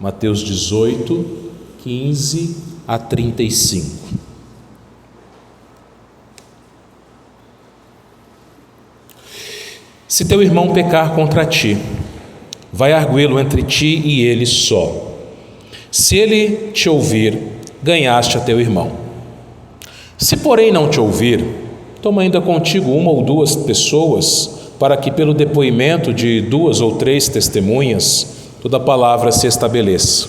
Mateus 18, 15 a 35. Se teu irmão pecar contra ti, vai arguí-lo entre ti e ele só. Se ele te ouvir, ganhaste a teu irmão. Se porém não te ouvir, toma ainda contigo uma ou duas pessoas, para que pelo depoimento de 2 ou 3 testemunhas, toda a palavra se estabeleça.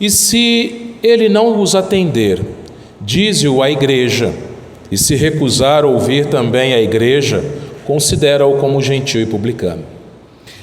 E se ele não os atender, dize-o à igreja, e se recusar ouvir também a igreja, considera-o como gentio e publicano.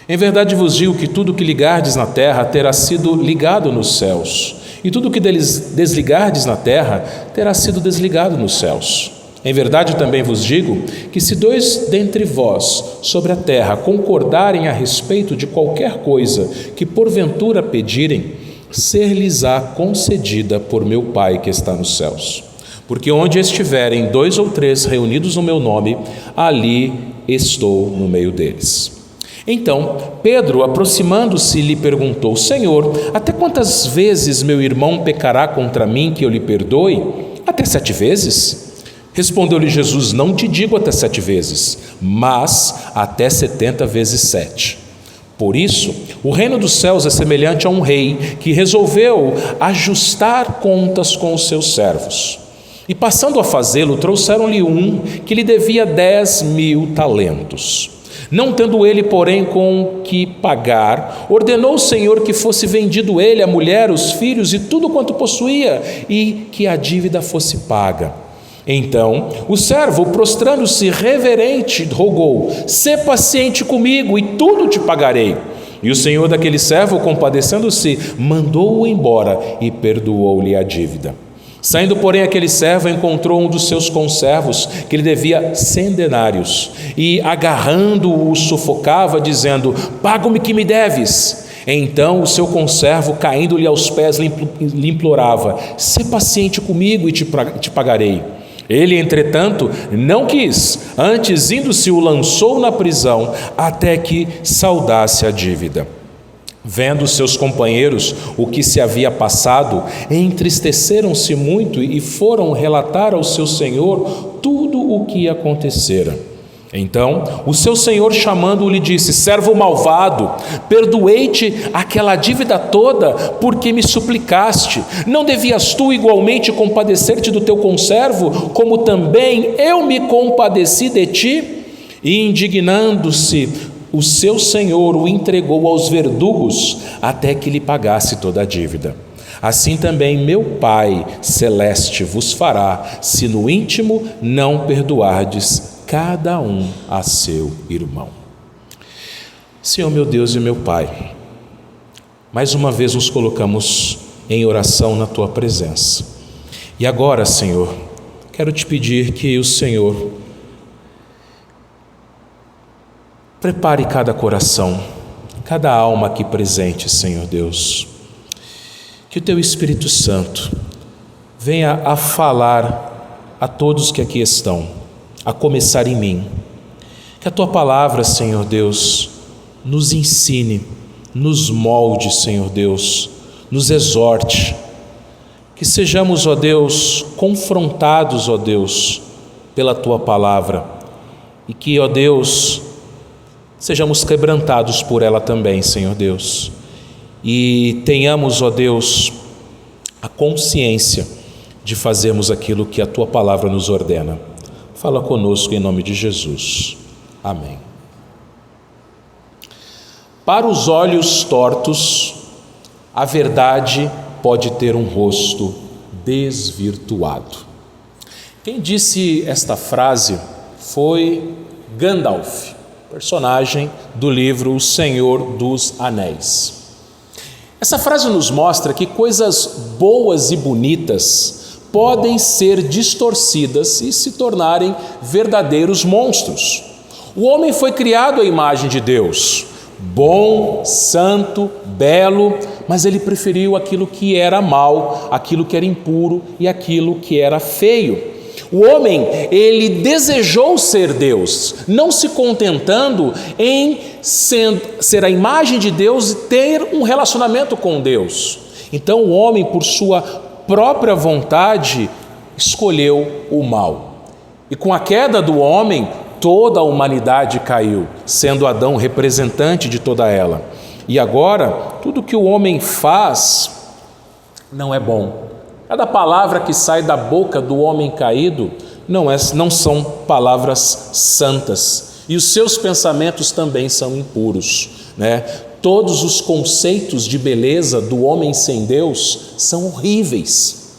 Em verdade vos digo que tudo que ligardes na terra terá sido ligado nos céus, e tudo que desligardes na terra terá sido desligado nos céus. Em verdade também vos digo que se 2 dentre vós sobre a terra concordarem a respeito de qualquer coisa que porventura pedirem, ser-lhes-á concedida por meu Pai que está nos céus. Porque onde estiverem 2 ou 3 reunidos no meu nome, ali estou no meio deles. Então Pedro, aproximando-se, lhe perguntou: Senhor, até quantas vezes meu irmão pecará contra mim que eu lhe perdoe? Até 7 vezes? Respondeu-lhe Jesus: Não te digo até 7 vezes, mas até 70 vezes 7. Por isso, o reino dos céus é semelhante a um rei que resolveu ajustar contas com os seus servos. E passando a fazê-lo, trouxeram-lhe um que lhe devia 10.000 talentos. Não tendo ele, porém, com que pagar, ordenou o Senhor que fosse vendido ele, a mulher, os filhos e tudo quanto possuía, e que a dívida fosse paga. Então o servo, prostrando-se reverente, rogou: Sê paciente comigo e tudo te pagarei. E o senhor daquele servo, compadecendo-se, mandou-o embora e perdoou-lhe a dívida. Saindo, porém, aquele servo encontrou um dos seus conservos que lhe devia 100 denários e, agarrando-o, sufocava, dizendo: Paga-me que me deves. Então o seu conservo, caindo-lhe aos pés, lhe implorava: Sê paciente comigo e te pagarei. Ele, entretanto, não quis, antes indo-se o lançou na prisão até que saldasse a dívida. Vendo seus companheiros o que se havia passado, entristeceram-se muito e foram relatar ao seu senhor tudo o que acontecera. Então o seu senhor, chamando-o, lhe disse: Servo malvado, perdoei-te aquela dívida toda porque me suplicaste. Não devias tu igualmente compadecer-te do teu conservo, como também eu me compadeci de ti? E indignando-se, o seu senhor o entregou aos verdugos até que lhe pagasse toda a dívida. Assim também meu Pai celeste vos fará, se no íntimo não perdoardes cada um a seu irmão. Senhor, meu Deus e meu Pai, mais uma vez nos colocamos em oração na Tua presença. E agora, Senhor, quero te pedir que o Senhor prepare cada coração, cada alma aqui presente, Senhor Deus. Que o Teu Espírito Santo venha a falar a todos que aqui estão, a começar em mim. Que a Tua palavra, Senhor Deus, nos ensine, nos molde, Senhor Deus, nos exorte. Que sejamos, ó Deus, confrontados, ó Deus, pela Tua palavra. E que, ó Deus, sejamos quebrantados por ela também, Senhor Deus. E tenhamos, ó Deus, a consciência de fazermos aquilo que a Tua palavra nos ordena. Fala conosco em nome de Jesus. Amém. Para os olhos tortos, a verdade pode ter um rosto desvirtuado. Quem disse esta frase foi Gandalf, personagem do livro O Senhor dos Anéis. Essa frase nos mostra que coisas boas e bonitas podem ser distorcidas e se tornarem verdadeiros monstros. O homem foi criado à imagem de Deus, bom, santo, belo, mas ele preferiu aquilo que era mal, aquilo que era impuro e aquilo que era feio. O homem, ele desejou ser Deus, não se contentando em ser a imagem de Deus e ter um relacionamento com Deus. Então o homem, por sua própria vontade, escolheu o mal. E com a queda do homem, toda a humanidade caiu, sendo Adão representante de toda ela. E agora, tudo que o homem faz não é bom. Cada palavra que sai da boca do homem caído não são palavras santas. E os seus pensamentos também são impuros, né? Todos os conceitos de beleza do homem sem Deus são horríveis.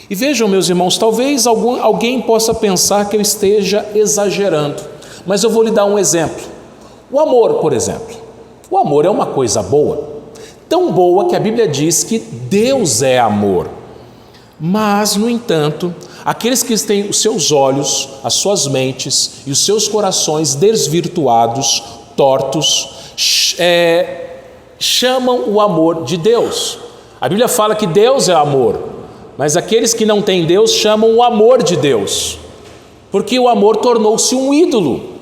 E vejam, meus irmãos, talvez alguém possa pensar que eu esteja exagerando, mas eu vou lhe dar um exemplo. O amor, por exemplo. O amor é uma coisa boa, tão boa que a Bíblia diz que Deus é amor. Mas, no entanto, aqueles que têm os seus olhos, as suas mentes e os seus corações desvirtuados, tortos, chamam o amor de Deus. A Bíblia fala que Deus é amor, mas aqueles que não têm Deus chamam o amor de Deus, porque o amor tornou-se um ídolo.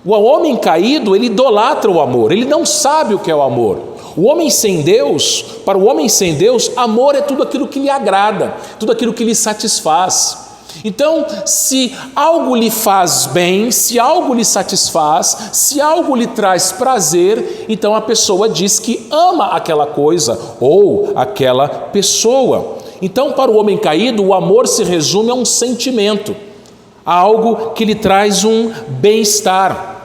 O homem caído, ele idolatra o amor, ele não sabe o que é o amor. O homem sem Deus, para o homem sem Deus, amor é tudo aquilo que lhe agrada, tudo aquilo que lhe satisfaz. Então, se algo lhe faz bem, se algo lhe satisfaz, se algo lhe traz prazer, então a pessoa diz que ama aquela coisa ou aquela pessoa. Então, para o homem caído, o amor se resume a um sentimento, a algo que lhe traz um bem-estar.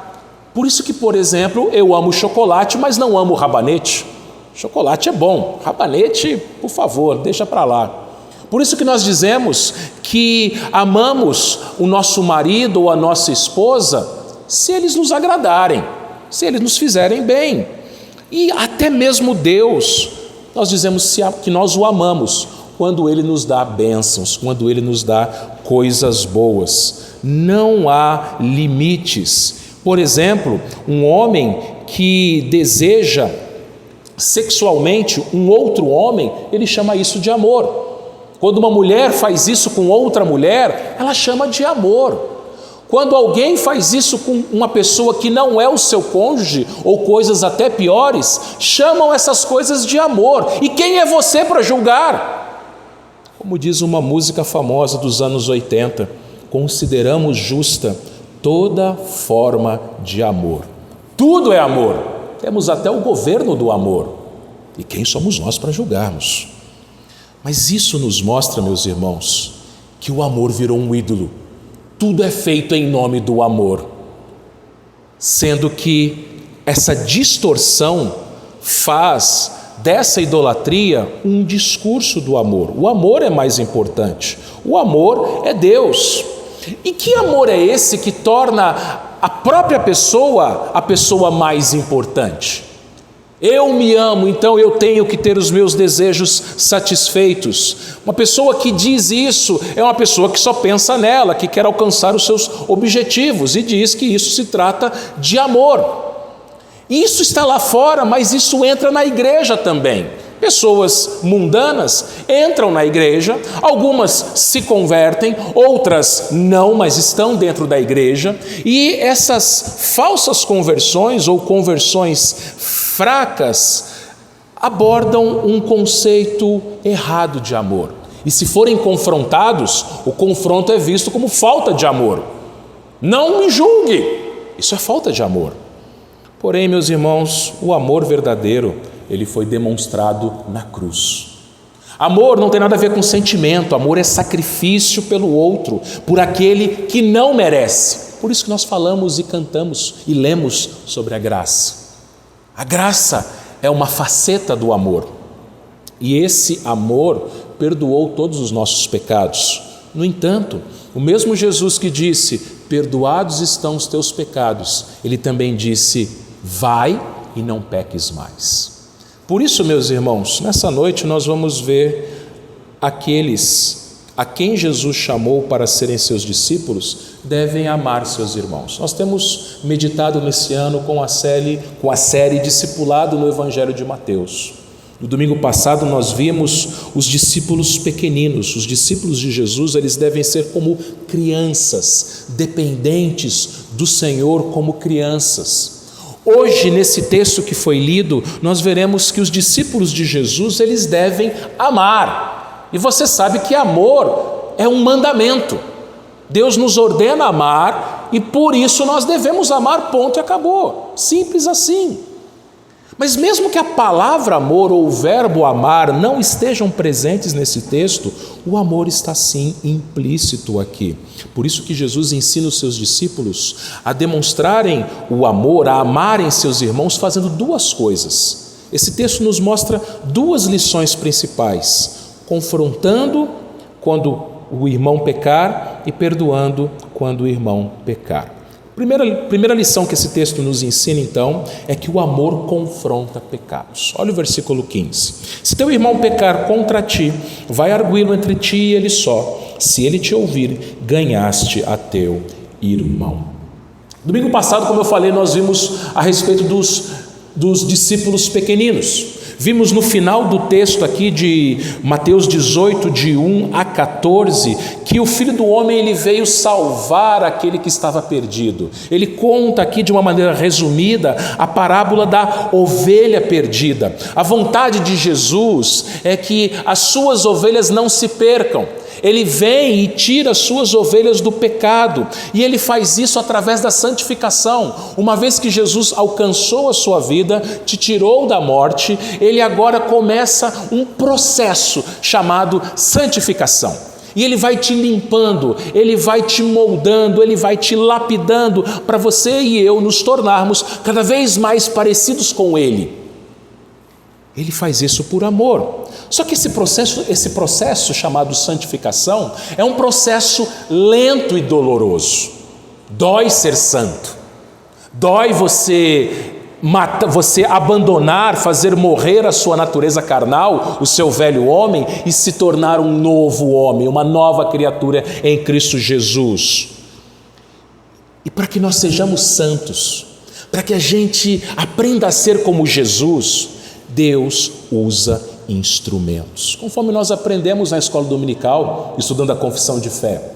Por isso que, por exemplo, eu amo chocolate, mas não amo rabanete. Chocolate é bom, rabanete, por favor, deixa para lá. Por isso que nós dizemos que amamos o nosso marido ou a nossa esposa se eles nos agradarem, se eles nos fizerem bem. E até mesmo Deus, nós dizemos que nós o amamos quando Ele nos dá bênçãos, quando Ele nos dá coisas boas. Não há limites. Por exemplo, um homem que deseja sexualmente um outro homem, ele chama isso de amor. Quando uma mulher faz isso com outra mulher, ela chama de amor. Quando alguém faz isso com uma pessoa que não é o seu cônjuge, ou coisas até piores, chamam essas coisas de amor. E quem é você para julgar? Como diz uma música famosa dos anos 80, consideramos justa toda forma de amor. Tudo é amor. Temos até o governo do amor. E quem somos nós para julgarmos? Mas isso nos mostra, meus irmãos, que o amor virou um ídolo. Tudo é feito em nome do amor. Sendo que essa distorção faz dessa idolatria um discurso do amor. O amor é mais importante. O amor é Deus. E que amor é esse que torna a própria pessoa a pessoa mais importante? Eu me amo, então eu tenho que ter os meus desejos satisfeitos. Uma pessoa que diz isso é uma pessoa que só pensa nela, que quer alcançar os seus objetivos e diz que isso se trata de amor. Isso está lá fora, mas isso entra na igreja também. Pessoas mundanas entram na igreja, algumas se convertem, outras não, mas estão dentro da igreja, e essas falsas conversões ou conversões fracas abordam um conceito errado de amor. E se forem confrontados, o confronto é visto como falta de amor. Não me julgue, isso é falta de amor. Porém, meus irmãos, o amor verdadeiro, ele foi demonstrado na cruz. Amor não tem nada a ver com sentimento, amor é sacrifício pelo outro, por aquele que não merece. Por isso que nós falamos e cantamos e lemos sobre a graça. A graça é uma faceta do amor. E esse amor perdoou todos os nossos pecados. No entanto, o mesmo Jesus que disse, perdoados estão os teus pecados, ele também disse, vai e não peques mais. Por isso, meus irmãos, nessa noite nós vamos ver aqueles a quem Jesus chamou para serem seus discípulos, devem amar seus irmãos. Nós temos meditado nesse ano com a série Discipulado no Evangelho de Mateus. No domingo passado nós vimos os discípulos pequeninos. Os discípulos de Jesus, eles devem ser como crianças, dependentes do Senhor como crianças. Hoje, nesse texto que foi lido, nós veremos que os discípulos de Jesus, eles devem amar. E você sabe que amor é um mandamento. Deus nos ordena amar e por isso nós devemos amar, ponto e acabou. Simples assim. Mas mesmo que a palavra amor ou o verbo amar não estejam presentes nesse texto, o amor está sim implícito aqui. Por isso que Jesus ensina os seus discípulos a demonstrarem o amor, a amarem seus irmãos fazendo duas coisas. Esse texto nos mostra duas lições principais: confrontando quando o irmão pecar e perdoando quando o irmão pecar. Primeira lição que esse texto nos ensina, então, é que o amor confronta pecados. Olha o versículo 15. Se teu irmão pecar contra ti, vai arguí-lo entre ti e ele só. Se ele te ouvir, ganhaste a teu irmão. Domingo passado, como eu falei, nós vimos a respeito dos discípulos pequeninos. Vimos no final do texto aqui de Mateus 18, de 1 a 14, que o Filho do Homem ele veio salvar aquele que estava perdido. Ele conta aqui de uma maneira resumida a parábola da ovelha perdida. A vontade de Jesus é que as suas ovelhas não se percam. Ele vem e tira as suas ovelhas do pecado, e ele faz isso através da santificação. Uma vez que Jesus alcançou a sua vida, te tirou da morte, ele agora começa um processo chamado santificação. E ele vai te limpando, ele vai te moldando, ele vai te lapidando para você e eu nos tornarmos cada vez mais parecidos com ele. Ele faz isso por amor. Só que esse processo chamado santificação é um processo lento e doloroso. Dói ser santo. Dói você abandonar, fazer morrer a sua natureza carnal, o seu velho homem, e se tornar um novo homem, uma nova criatura em Cristo Jesus. E para que nós sejamos santos, para que a gente aprenda a ser como Jesus, Deus usa instrumentos. Conforme nós aprendemos na escola dominical, estudando a confissão de fé,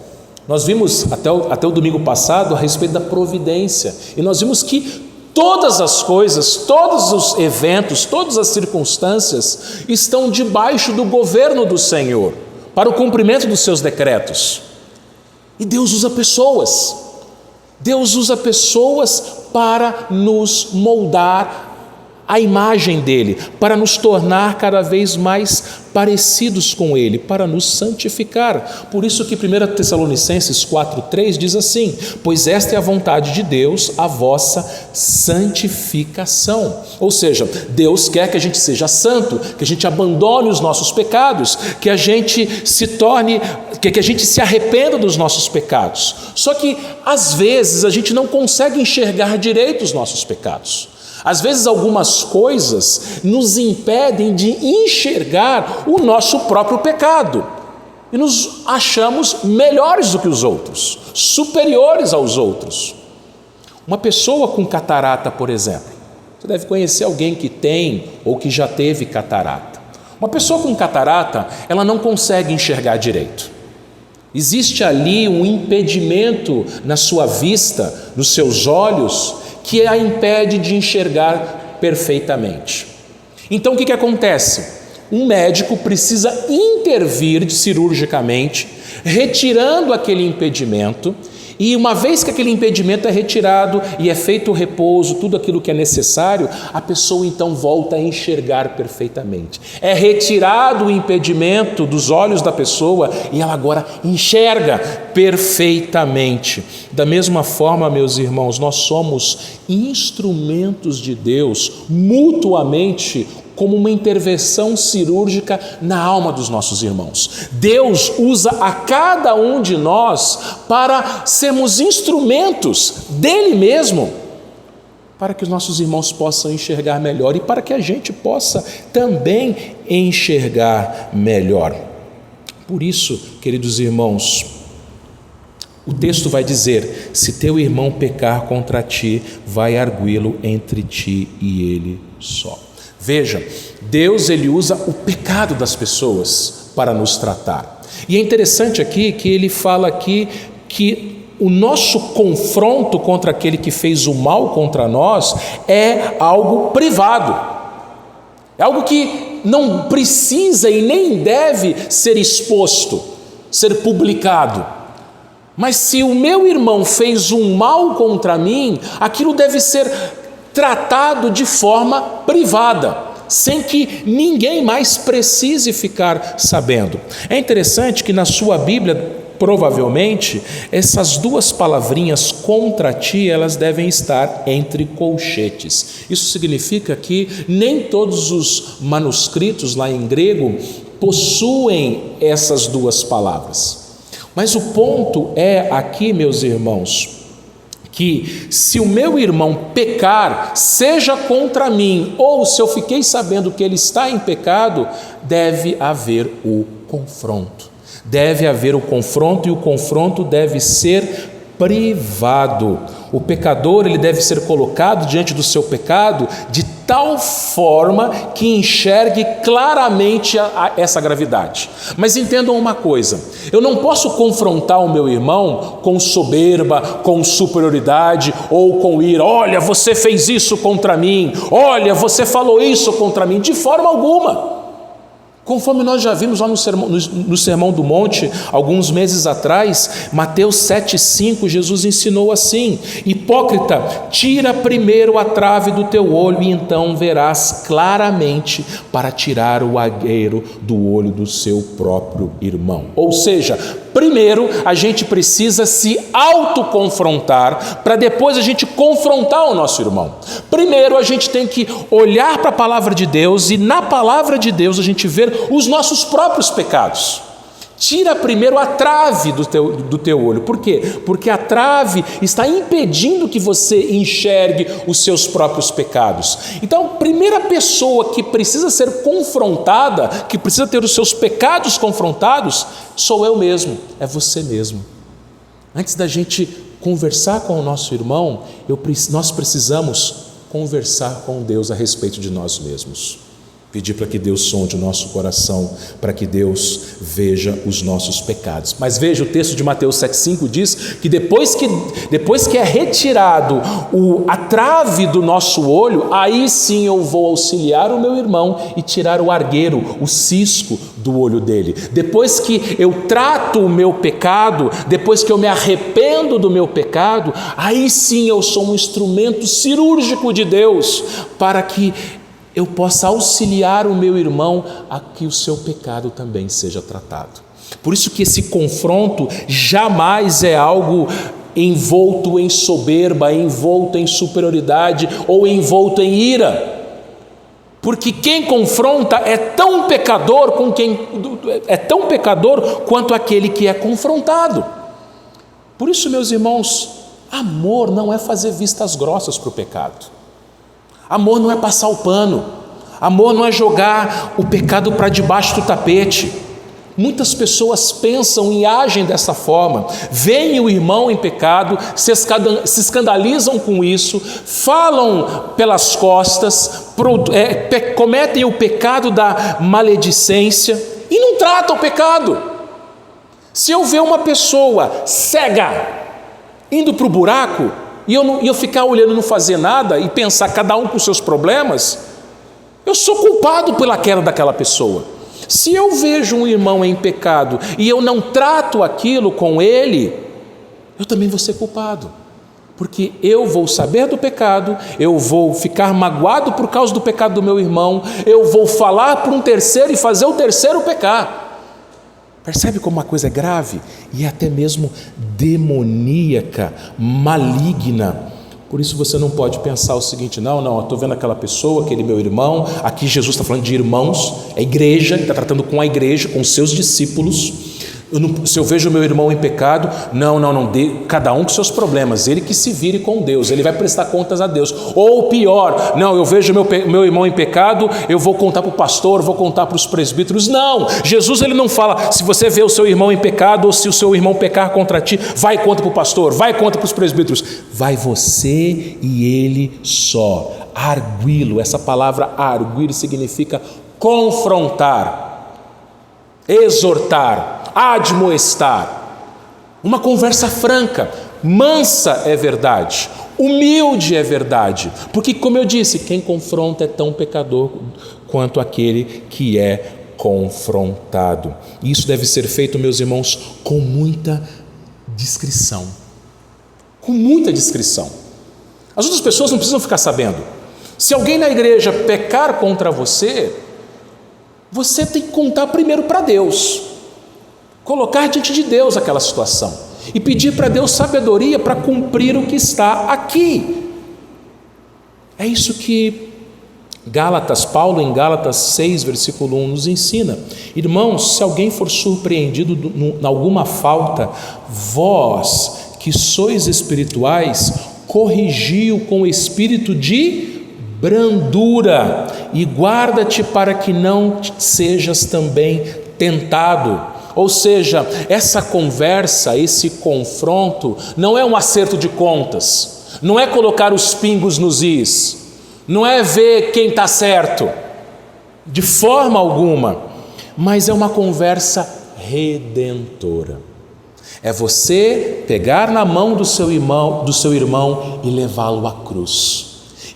nós vimos até o domingo passado a respeito da providência, e nós vimos que todas as coisas, todos os eventos, todas as circunstâncias estão debaixo do governo do Senhor, para o cumprimento dos seus decretos. E Deus usa pessoas. Deus usa pessoas para nos moldar a imagem dele, para nos tornar cada vez mais parecidos com ele, para nos santificar. Por isso que 1 Tessalonicenses 4,3 diz assim: pois esta é a vontade de Deus, a vossa santificação. Ou seja, Deus quer que a gente seja santo, que a gente abandone os nossos pecados, que a gente se torne, que a gente se arrependa dos nossos pecados. Só que às vezes a gente não consegue enxergar direito os nossos pecados. Às vezes algumas coisas nos impedem de enxergar o nosso próprio pecado e nos achamos melhores do que os outros, superiores aos outros. Uma pessoa com catarata, por exemplo, você deve conhecer alguém que tem ou que já teve catarata. Uma pessoa com catarata, ela não consegue enxergar direito. Existe ali um impedimento na sua vista, nos seus olhos, que a impede de enxergar perfeitamente. Então o que acontece? Um médico precisa intervir cirurgicamente, retirando aquele impedimento, e uma vez que aquele impedimento é retirado e é feito o repouso, tudo aquilo que é necessário, a pessoa então volta a enxergar perfeitamente. É retirado o impedimento dos olhos da pessoa e ela agora enxerga perfeitamente. Da mesma forma, meus irmãos, nós somos instrumentos de Deus mutuamente, como uma intervenção cirúrgica na alma dos nossos irmãos. Deus usa a cada um de nós para sermos instrumentos dele mesmo, para que os nossos irmãos possam enxergar melhor e para que a gente possa também enxergar melhor. Por isso, queridos irmãos, o texto vai dizer: se teu irmão pecar contra ti, vai arguí-lo entre ti e ele só. Veja, Deus ele usa o pecado das pessoas para nos tratar. E é interessante aqui que ele fala aqui que o nosso confronto contra aquele que fez o mal contra nós é algo privado. É algo que não precisa e nem deve ser exposto, ser publicado. Mas se o meu irmão fez um mal contra mim, aquilo deve ser tratado de forma privada, sem que ninguém mais precise ficar sabendo. É interessante que na sua Bíblia, provavelmente, essas duas palavrinhas contra ti, elas devem estar entre colchetes. Isso significa que nem todos os manuscritos lá em grego possuem essas duas palavras. Mas o ponto é aqui, meus irmãos, que se o meu irmão pecar, seja contra mim, ou se eu fiquei sabendo que ele está em pecado, deve haver o confronto. Deve haver o confronto, e o confronto deve ser privado. O pecador ele deve ser colocado diante do seu pecado de tal forma que enxergue claramente essa gravidade. Mas entendam uma coisa, eu não posso confrontar o meu irmão com soberba, com superioridade ou com ira. Olha, você fez isso contra mim, olha, você falou isso contra mim, de forma alguma. Conforme nós já vimos lá no Sermão do Monte, alguns meses atrás, Mateus 7,5, Jesus ensinou assim: hipócrita, tira primeiro a trave do teu olho e então verás claramente para tirar o argueiro do olho do seu próprio irmão. Ou seja, primeiro a gente precisa se autoconfrontar para depois a gente confrontar o nosso irmão. Primeiro a gente tem que olhar para a palavra de Deus e na palavra de Deus a gente ver os nossos próprios pecados. Tira primeiro a trave do teu olho. Por quê? Porque a trave está impedindo que você enxergue os seus próprios pecados. Então, a primeira pessoa que precisa ser confrontada, que precisa ter os seus pecados confrontados, sou eu mesmo, é você mesmo. Antes da gente conversar com o nosso irmão, nós precisamos conversar com Deus a respeito de nós mesmos. Pedir para que Deus sonde o nosso coração, para que Deus veja os nossos pecados. Mas veja, o texto de Mateus 7,5 diz que depois que é retirado a trave do nosso olho, aí sim eu vou auxiliar o meu irmão e tirar o argueiro, o cisco do olho dele. Depois que eu trato o meu pecado, depois que eu me arrependo do meu pecado, aí sim eu sou um instrumento cirúrgico de Deus para que eu possa auxiliar o meu irmão a que o seu pecado também seja tratado. Por isso que esse confronto jamais é algo envolto em soberba, envolto em superioridade ou envolto em ira. Porque quem confronta é tão pecador quanto aquele que é confrontado. Por isso, meus irmãos, amor não é fazer vistas grossas para o pecado. Amor não é passar o pano, amor não é jogar o pecado para debaixo do tapete. Muitas pessoas pensam e agem dessa forma, veem o irmão em pecado, se escandalizam com isso, falam pelas costas, cometem o pecado da maledicência e não tratam o pecado. Se eu ver uma pessoa cega indo para o buraco, e eu ficar olhando e não fazer nada e pensar cada um com seus problemas, eu sou culpado pela queda daquela pessoa. Se eu vejo um irmão em pecado e eu não trato aquilo com ele, eu também vou ser culpado, porque eu vou saber do pecado, eu vou ficar magoado por causa do pecado do meu irmão, eu vou falar para um terceiro e fazer o terceiro pecar. Percebe como uma coisa é grave e até mesmo demoníaca, maligna. Por isso você não pode pensar o seguinte: não, eu estou vendo aquela pessoa, aquele meu irmão. Aqui Jesus está falando de irmãos, é igreja, está tratando com a igreja, com seus discípulos. Se eu vejo o meu irmão em pecado, não, cada um com seus problemas, ele que se vire com Deus, ele vai prestar contas a Deus. Ou pior, não, eu vejo meu irmão em pecado, eu vou contar para o pastor, vou contar para os presbíteros. Não, Jesus ele não fala, se você vê o seu irmão em pecado, ou se o seu irmão pecar contra ti, vai e conta para o pastor, vai e conta para os presbíteros. Vai você e ele só. arguí-lo. Essa palavra arguir significa confrontar, exortar, admoestar. Uma conversa franca, mansa é verdade, humilde é verdade, porque, como eu disse, quem confronta é tão pecador quanto aquele que é confrontado. Isso deve ser feito, meus irmãos, com muita discrição. Com muita discrição. As outras pessoas não precisam ficar sabendo. Se alguém na igreja pecar contra você, você tem que contar primeiro para Deus, colocar diante de Deus aquela situação e pedir para Deus sabedoria para cumprir o que está aqui. É isso que Paulo em Gálatas 6, versículo 1 nos ensina. Irmãos, se alguém for surpreendido em alguma falta, vós que sois espirituais, corrigi-o com espírito de brandura e guarda-te para que não sejas também tentado. Ou seja, essa conversa, esse confronto não é um acerto de contas, não é colocar os pingos nos is, não é ver quem está certo, de forma alguma, mas é uma conversa redentora. É você pegar na mão do seu irmão e levá-lo à cruz,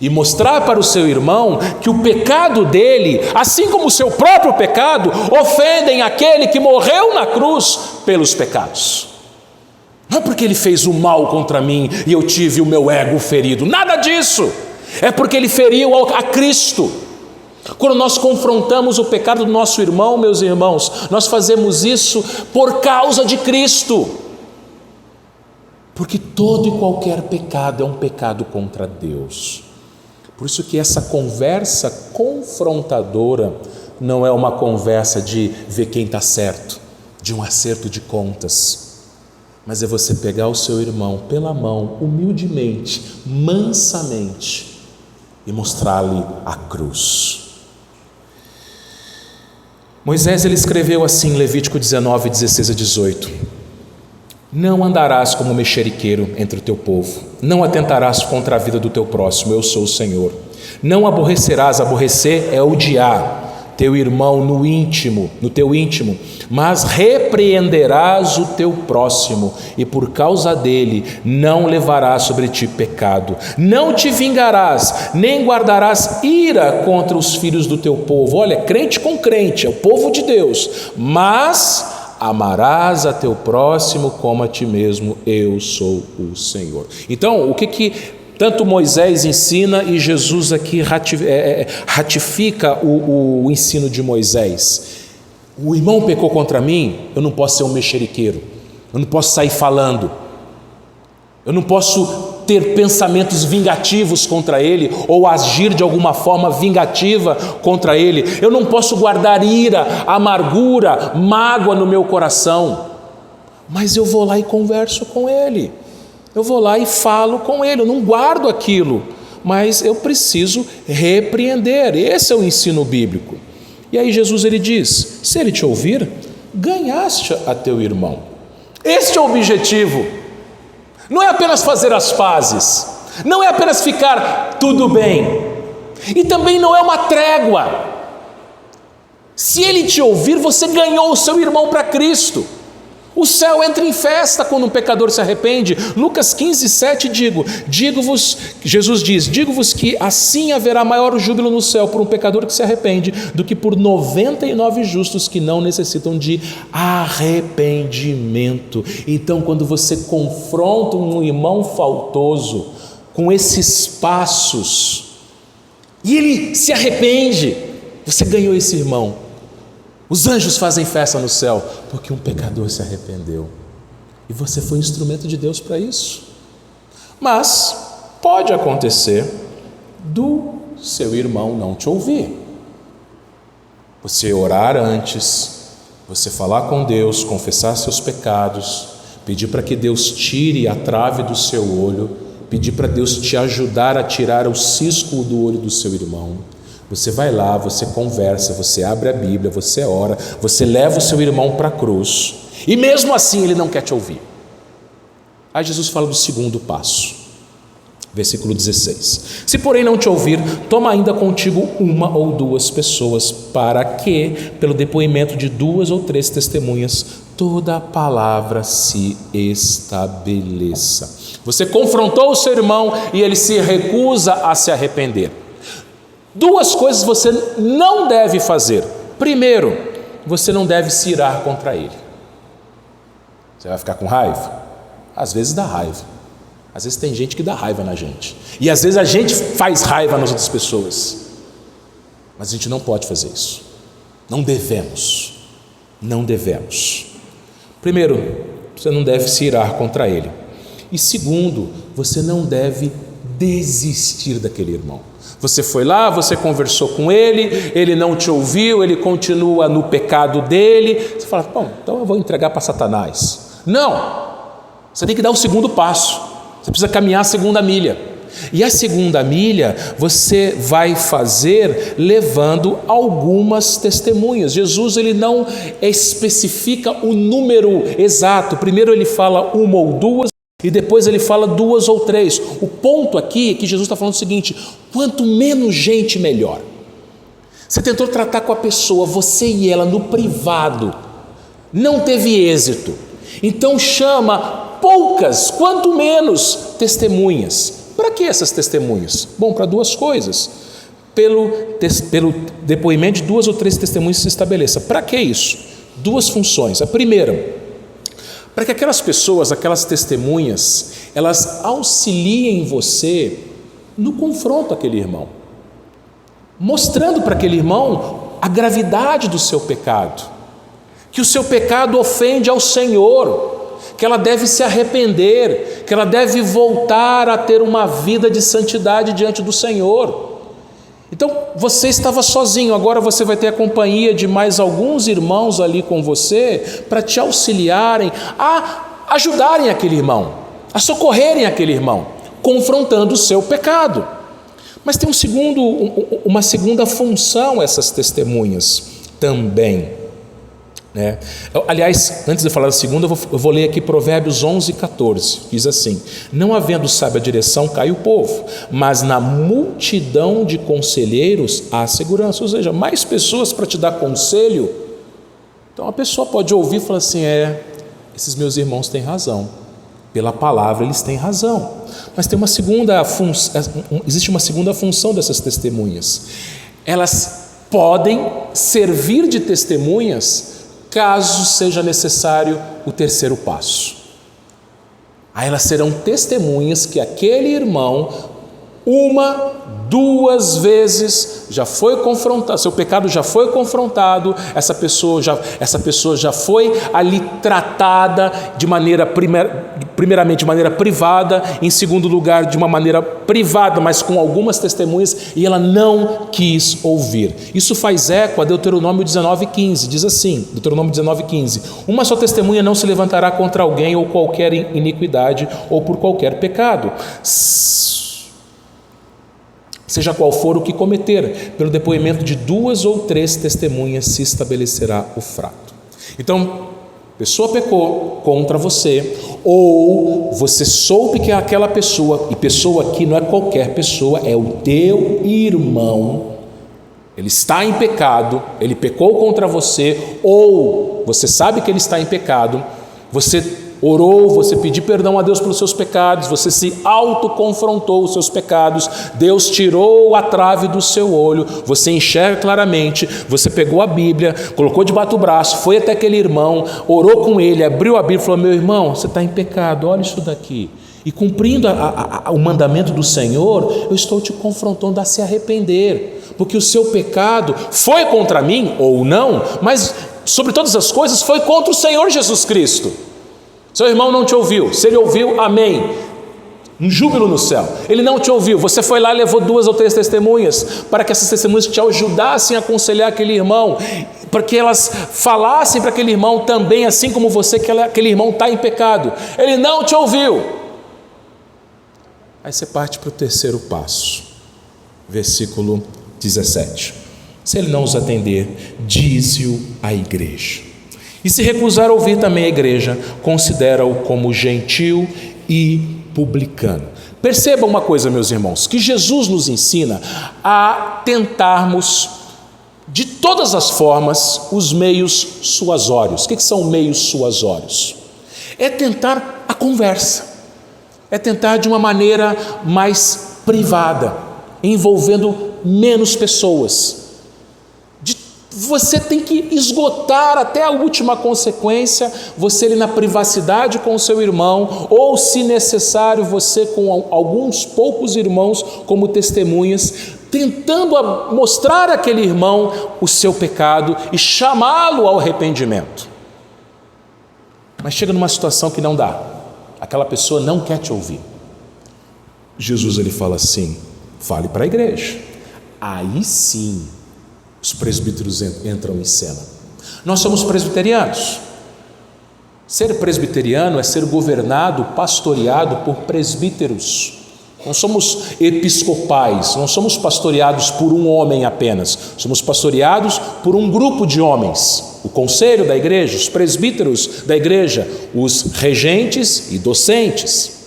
e mostrar para o seu irmão que o pecado dele, assim como o seu próprio pecado, ofendem aquele que morreu na cruz pelos pecados. Não é porque ele fez o mal contra mim e eu tive o meu ego ferido, nada disso. É porque ele feriu a Cristo. Quando nós confrontamos o pecado do nosso irmão, meus irmãos, nós fazemos isso por causa de Cristo. Porque todo e qualquer pecado é um pecado contra Deus. Por isso que essa conversa confrontadora não é uma conversa de ver quem está certo, de um acerto de contas, mas é você pegar o seu irmão pela mão, humildemente, mansamente, e mostrar-lhe a cruz. Moisés, ele escreveu assim em Levítico 19, 16 a 18: não andarás como mexeriqueiro entre o teu povo, não atentarás contra a vida do teu próximo, eu sou o Senhor. Não aborrecerás, aborrecer é odiar teu irmão no teu íntimo, mas repreenderás o teu próximo, e por causa dele não levarás sobre ti pecado. Não te vingarás, nem guardarás ira contra os filhos do teu povo. Olha, crente com crente, é o povo de Deus, mas amarás a teu próximo como a ti mesmo, eu sou o Senhor. Então, o que tanto Moisés ensina e Jesus aqui ratifica o ensino de Moisés? O irmão pecou contra mim, eu não posso ser um mexeriqueiro, eu não posso sair falando, eu não posso ter pensamentos vingativos contra ele ou agir de alguma forma vingativa contra ele. Eu não posso guardar ira, amargura, mágoa no meu coração, mas eu vou lá e converso com ele. Eu vou lá e falo com ele, eu não guardo aquilo, mas eu preciso repreender. Esse é o ensino bíblico. E aí Jesus, ele diz: se ele te ouvir, ganhaste a teu irmão. Este é o objetivo. Não é apenas fazer as pazes, não é apenas ficar tudo bem, e também não é uma trégua. Se ele te ouvir, você ganhou o seu irmão para Cristo. O céu entra em festa quando um pecador se arrepende. Lucas 15, 7, digo-vos, Jesus diz: digo-vos que assim haverá maior júbilo no céu por um pecador que se arrepende do que por 99 justos que não necessitam de arrependimento. Então, quando você confronta um irmão faltoso com esses passos e ele se arrepende, você ganhou esse irmão. Os anjos fazem festa no céu porque um pecador se arrependeu. E você foi instrumento de Deus para isso. Mas pode acontecer do seu irmão não te ouvir. Você orar antes, você falar com Deus, confessar seus pecados, pedir para que Deus tire a trave do seu olho, pedir para Deus te ajudar a tirar o cisco do olho do seu irmão. Você vai lá, você conversa, você abre a Bíblia, você ora, você leva o seu irmão para a cruz, e mesmo assim ele não quer te ouvir. Aí Jesus fala do segundo passo: Versículo 16. Se porém não te ouvir, toma ainda contigo uma ou duas pessoas, para que, pelo depoimento de 2 ou 3 testemunhas, toda a palavra se estabeleça. Você confrontou o seu irmão e ele se recusa a se arrepender. 2 coisas você não deve fazer. Primeiro, você não deve se irar contra ele. Você vai ficar com raiva? Às vezes dá raiva. Às vezes tem gente que dá raiva na gente. E às vezes a gente faz raiva nas outras pessoas. Mas a gente não pode fazer isso. Não devemos. Não devemos. Primeiro, você não deve se irar contra ele. E segundo, você não deve desistir daquele irmão. Você foi lá, você conversou com ele não te ouviu, ele continua no pecado dele. Você fala, bom, então eu vou entregar para Satanás. Não! Você tem que dar o segundo passo. Você precisa caminhar a segunda milha. E a segunda milha você vai fazer levando algumas testemunhas. Jesus ele não especifica o número exato. Primeiro ele fala 1 ou 2 e depois ele fala 2 ou 3. O ponto aqui é que Jesus está falando o seguinte: quanto menos gente, melhor. Você tentou tratar com a pessoa, você e ela no privado, não teve êxito. Então chama poucas, quanto menos testemunhas. Para que essas testemunhas? Bom, para 2 coisas. Pelo depoimento de 2 ou 3 testemunhas se estabeleça. Para que isso? 2 funções. A primeira, para que aquelas pessoas, aquelas testemunhas, elas auxiliem você no confronto àquele irmão, mostrando para aquele irmão a gravidade do seu pecado, que o seu pecado ofende ao Senhor, que ela deve se arrepender, que ela deve voltar a ter uma vida de santidade diante do Senhor. Então você estava sozinho, agora você vai ter a companhia de mais alguns irmãos ali com você para te auxiliarem a ajudarem aquele irmão, a socorrerem aquele irmão, confrontando o seu pecado. Mas tem uma segunda função essas testemunhas também. Aliás, antes de falar da segunda, eu vou ler aqui Provérbios 11:14, diz assim: não havendo sábia direção, cai o povo, mas na multidão de conselheiros há segurança. Ou seja, mais pessoas para te dar conselho. Então a pessoa pode ouvir e falar assim: esses meus irmãos têm razão, pela palavra eles têm razão. Mas tem existe uma segunda função dessas testemunhas. Elas podem servir de testemunhas caso seja necessário o terceiro passo. Aí elas serão testemunhas que aquele irmão, 1, 2 vezes já foi confrontado, seu pecado já foi confrontado, essa pessoa já foi ali tratada de maneira, primeiramente de maneira privada, em segundo lugar de uma maneira privada, mas com algumas testemunhas, e ela não quis ouvir. Isso faz eco a Deuteronômio 19:15, diz assim, Deuteronômio 19:15: uma só testemunha não se levantará contra alguém ou qualquer iniquidade ou por qualquer pecado, seja qual for o que cometer, pelo depoimento de 2 ou 3 testemunhas se estabelecerá o fato. Então, a pessoa pecou contra você, ou você soube que aquela pessoa, e pessoa aqui não é qualquer pessoa, é o teu irmão, ele está em pecado, ele pecou contra você, ou você sabe que ele está em pecado, você orou, você pediu perdão a Deus pelos seus pecados, você se autoconfrontou os seus pecados, Deus tirou a trave do seu olho, você enxerga claramente, você pegou a Bíblia, colocou debaixo do braço, foi até aquele irmão, orou com ele, abriu a Bíblia e falou: meu irmão, você está em pecado, olha isso daqui. E cumprindo o mandamento do Senhor, eu estou te confrontando a se arrepender, porque o seu pecado foi contra mim ou não, mas sobre todas as coisas foi contra o Senhor Jesus Cristo. Seu irmão não te ouviu, se ele ouviu, amém, um júbilo no céu. Ele não te ouviu, você foi lá e levou 2 ou 3 testemunhas, para que essas testemunhas te ajudassem a aconselhar aquele irmão, para que elas falassem para aquele irmão também, assim como você, que aquele irmão está em pecado. Ele não te ouviu. Aí você parte para o terceiro passo, versículo 17: se ele não os atender, dize-o à igreja. E se recusar a ouvir também a igreja, considera-o como gentil e publicano. Perceba uma coisa, meus irmãos, que Jesus nos ensina a tentarmos, de todas as formas, os meios suasórios. O que são meios suasórios? É tentar a conversa, é tentar de uma maneira mais privada, envolvendo menos pessoas. Você tem que esgotar até a última consequência, você ali na privacidade com o seu irmão, ou se necessário você com alguns poucos irmãos como testemunhas, tentando mostrar àquele irmão o seu pecado e chamá-lo ao arrependimento. Mas chega numa situação que não dá, aquela pessoa não quer te ouvir. Jesus ele fala assim: fale para a igreja. Aí sim os presbíteros entram em cena. Nós somos presbiterianos. Ser presbiteriano é ser governado, pastoreado por presbíteros. Não somos episcopais, não somos pastoreados por um homem apenas, somos pastoreados por um grupo de homens, o conselho da igreja, os presbíteros da igreja, os regentes e docentes.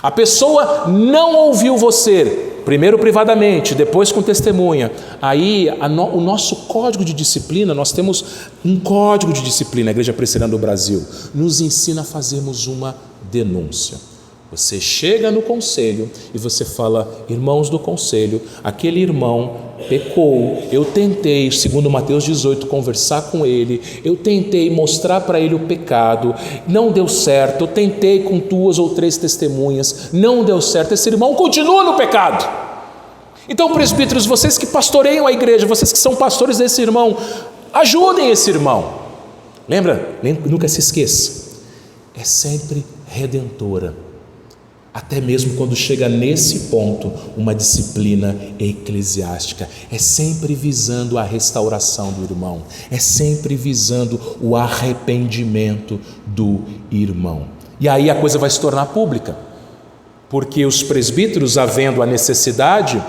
A pessoa não ouviu você, primeiro privadamente, depois com testemunha. Aí o nosso código de disciplina, nós temos um código de disciplina, a Igreja Presbiteriana do Brasil, nos ensina a fazermos uma denúncia. Você chega no conselho e você fala: irmãos do conselho, aquele irmão pecou, eu tentei, segundo Mateus 18, conversar com ele, eu tentei mostrar para ele o pecado, não deu certo, eu tentei com 2 ou 3 testemunhas, não deu certo, esse irmão continua no pecado. Então, presbíteros, vocês que pastoreiam a igreja, vocês que são pastores desse irmão, ajudem esse irmão. Lembra? Nunca se esqueça, é sempre redentora. Até mesmo quando chega nesse ponto, uma disciplina eclesiástica é sempre visando a restauração do irmão, é sempre visando o arrependimento do irmão. E aí a coisa vai se tornar pública, porque os presbíteros, havendo a necessidade,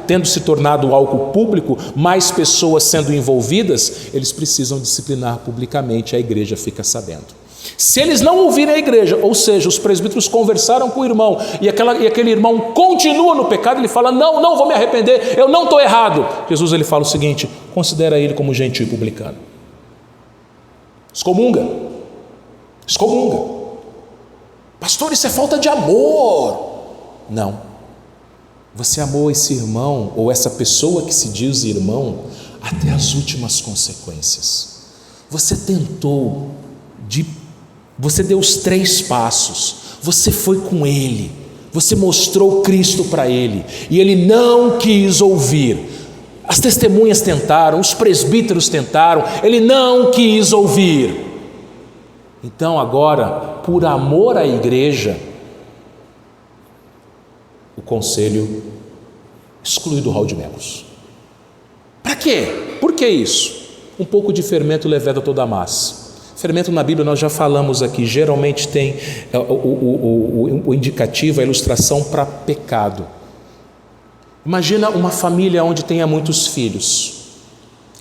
tendo se tornado algo público, mais pessoas sendo envolvidas, eles precisam disciplinar publicamente, a igreja fica sabendo. Se eles não ouvirem a igreja, ou seja, os presbíteros conversaram com o irmão e aquele irmão continua no pecado, ele fala: não vou me arrepender, eu não estou errado. Jesus ele fala o seguinte: considera ele como gentio e publicano. Excomunga. Pastor, isso é falta de amor. Não. Você amou esse irmão ou essa pessoa que se diz irmão até as últimas consequências. Você tentou você deu os 3 passos, você foi com ele, você mostrou Cristo para ele, e ele não quis ouvir. As testemunhas tentaram, os presbíteros tentaram, ele não quis ouvir. Então agora, por amor à igreja, o conselho exclui do hall de membros. Para quê? Por que isso? Um pouco de fermento leveda toda a massa. Fermento na Bíblia nós já falamos aqui, geralmente tem o indicativo, a ilustração para pecado. Imagina uma família onde tenha muitos filhos.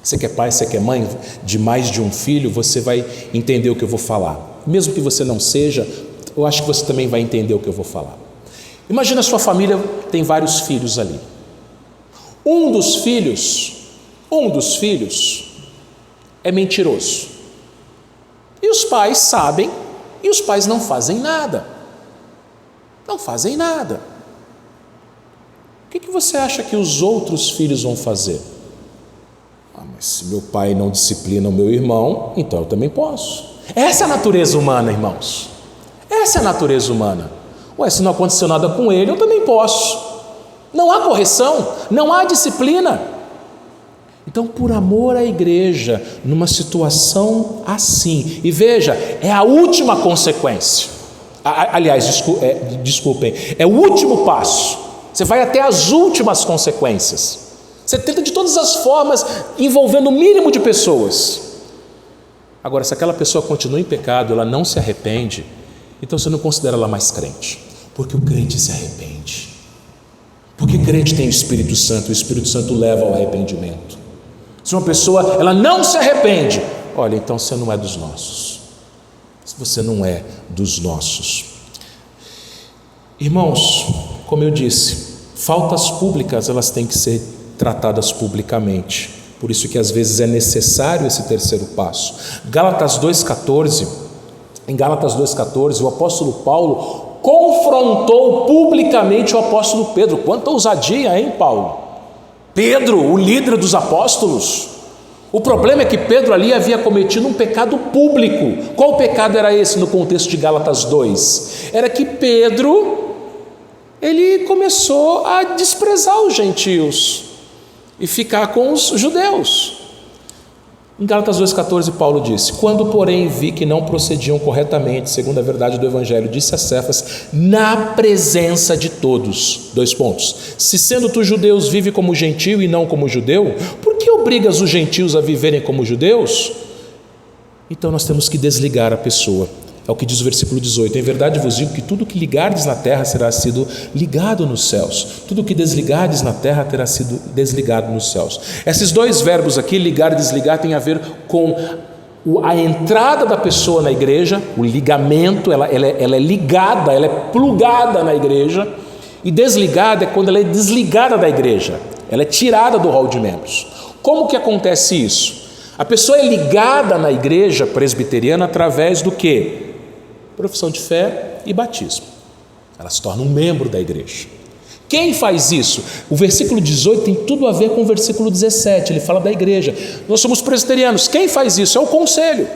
Você que é pai, você que é mãe de mais de um filho, você vai entender o que eu vou falar. Mesmo que você não seja, eu acho que você também vai entender o que eu vou falar. Imagina a sua família tem vários filhos ali. Um dos filhos é mentiroso. E os pais sabem, e os pais não fazem nada. Não fazem nada. O que você acha que os outros filhos vão fazer? Mas se meu pai não disciplina o meu irmão, então eu também posso. Essa é a natureza humana, irmãos. Essa é a natureza humana. Se não aconteceu nada com ele, eu também posso. Não há correção, não há disciplina. Então, por amor à igreja, numa situação assim, e veja, é a última consequência. Aliás, desculpem, é o último passo. Você vai até as últimas consequências. Você tenta de todas as formas, envolvendo o mínimo de pessoas. Agora, se aquela pessoa continua em pecado, ela não se arrepende, então você não considera ela mais crente, porque o crente se arrepende. Porque crente tem o Espírito Santo leva ao arrependimento. Se uma pessoa ela não se arrepende, olha, então você não é dos nossos. você não é dos nossos. Irmãos, como eu disse, faltas públicas elas têm que ser tratadas publicamente. Por isso que às vezes é necessário esse terceiro passo. Gálatas 2,14, em Gálatas 2,14, o apóstolo Paulo confrontou publicamente o apóstolo Pedro. Quanta ousadia, hein, Paulo? Pedro, o líder dos apóstolos. O problema é que Pedro ali havia cometido um pecado público. Qual pecado era esse no contexto de Gálatas 2? Era que Pedro, ele começou a desprezar os gentios e ficar com os judeus. Em Gálatas 2,14, Paulo disse: quando porém vi que não procediam corretamente, segundo a verdade do Evangelho, disse a Cefas, na presença de todos, 2 pontos, se sendo tu judeus vive como gentio e não como judeu, por que obrigas os gentios a viverem como judeus? Então nós temos que desligar a pessoa. É o que diz o versículo 18: em verdade vos digo que tudo que ligardes na terra será sido ligado nos céus, tudo que desligardes na terra terá sido desligado nos céus. Esses 2 verbos aqui, ligar e desligar, tem a ver com a entrada da pessoa na igreja, o ligamento, ela é ligada, ela é plugada na igreja, e desligada é quando ela é desligada da igreja, ela é tirada do hall de membros. Como que acontece isso? A pessoa é ligada na igreja presbiteriana através do quê? Profissão de fé e batismo. Ela se torna um membro da igreja. Quem faz isso? O versículo 18 tem tudo a ver com o versículo 17, ele fala da igreja. Nós somos presbiterianos. Quem faz isso? É o conselho.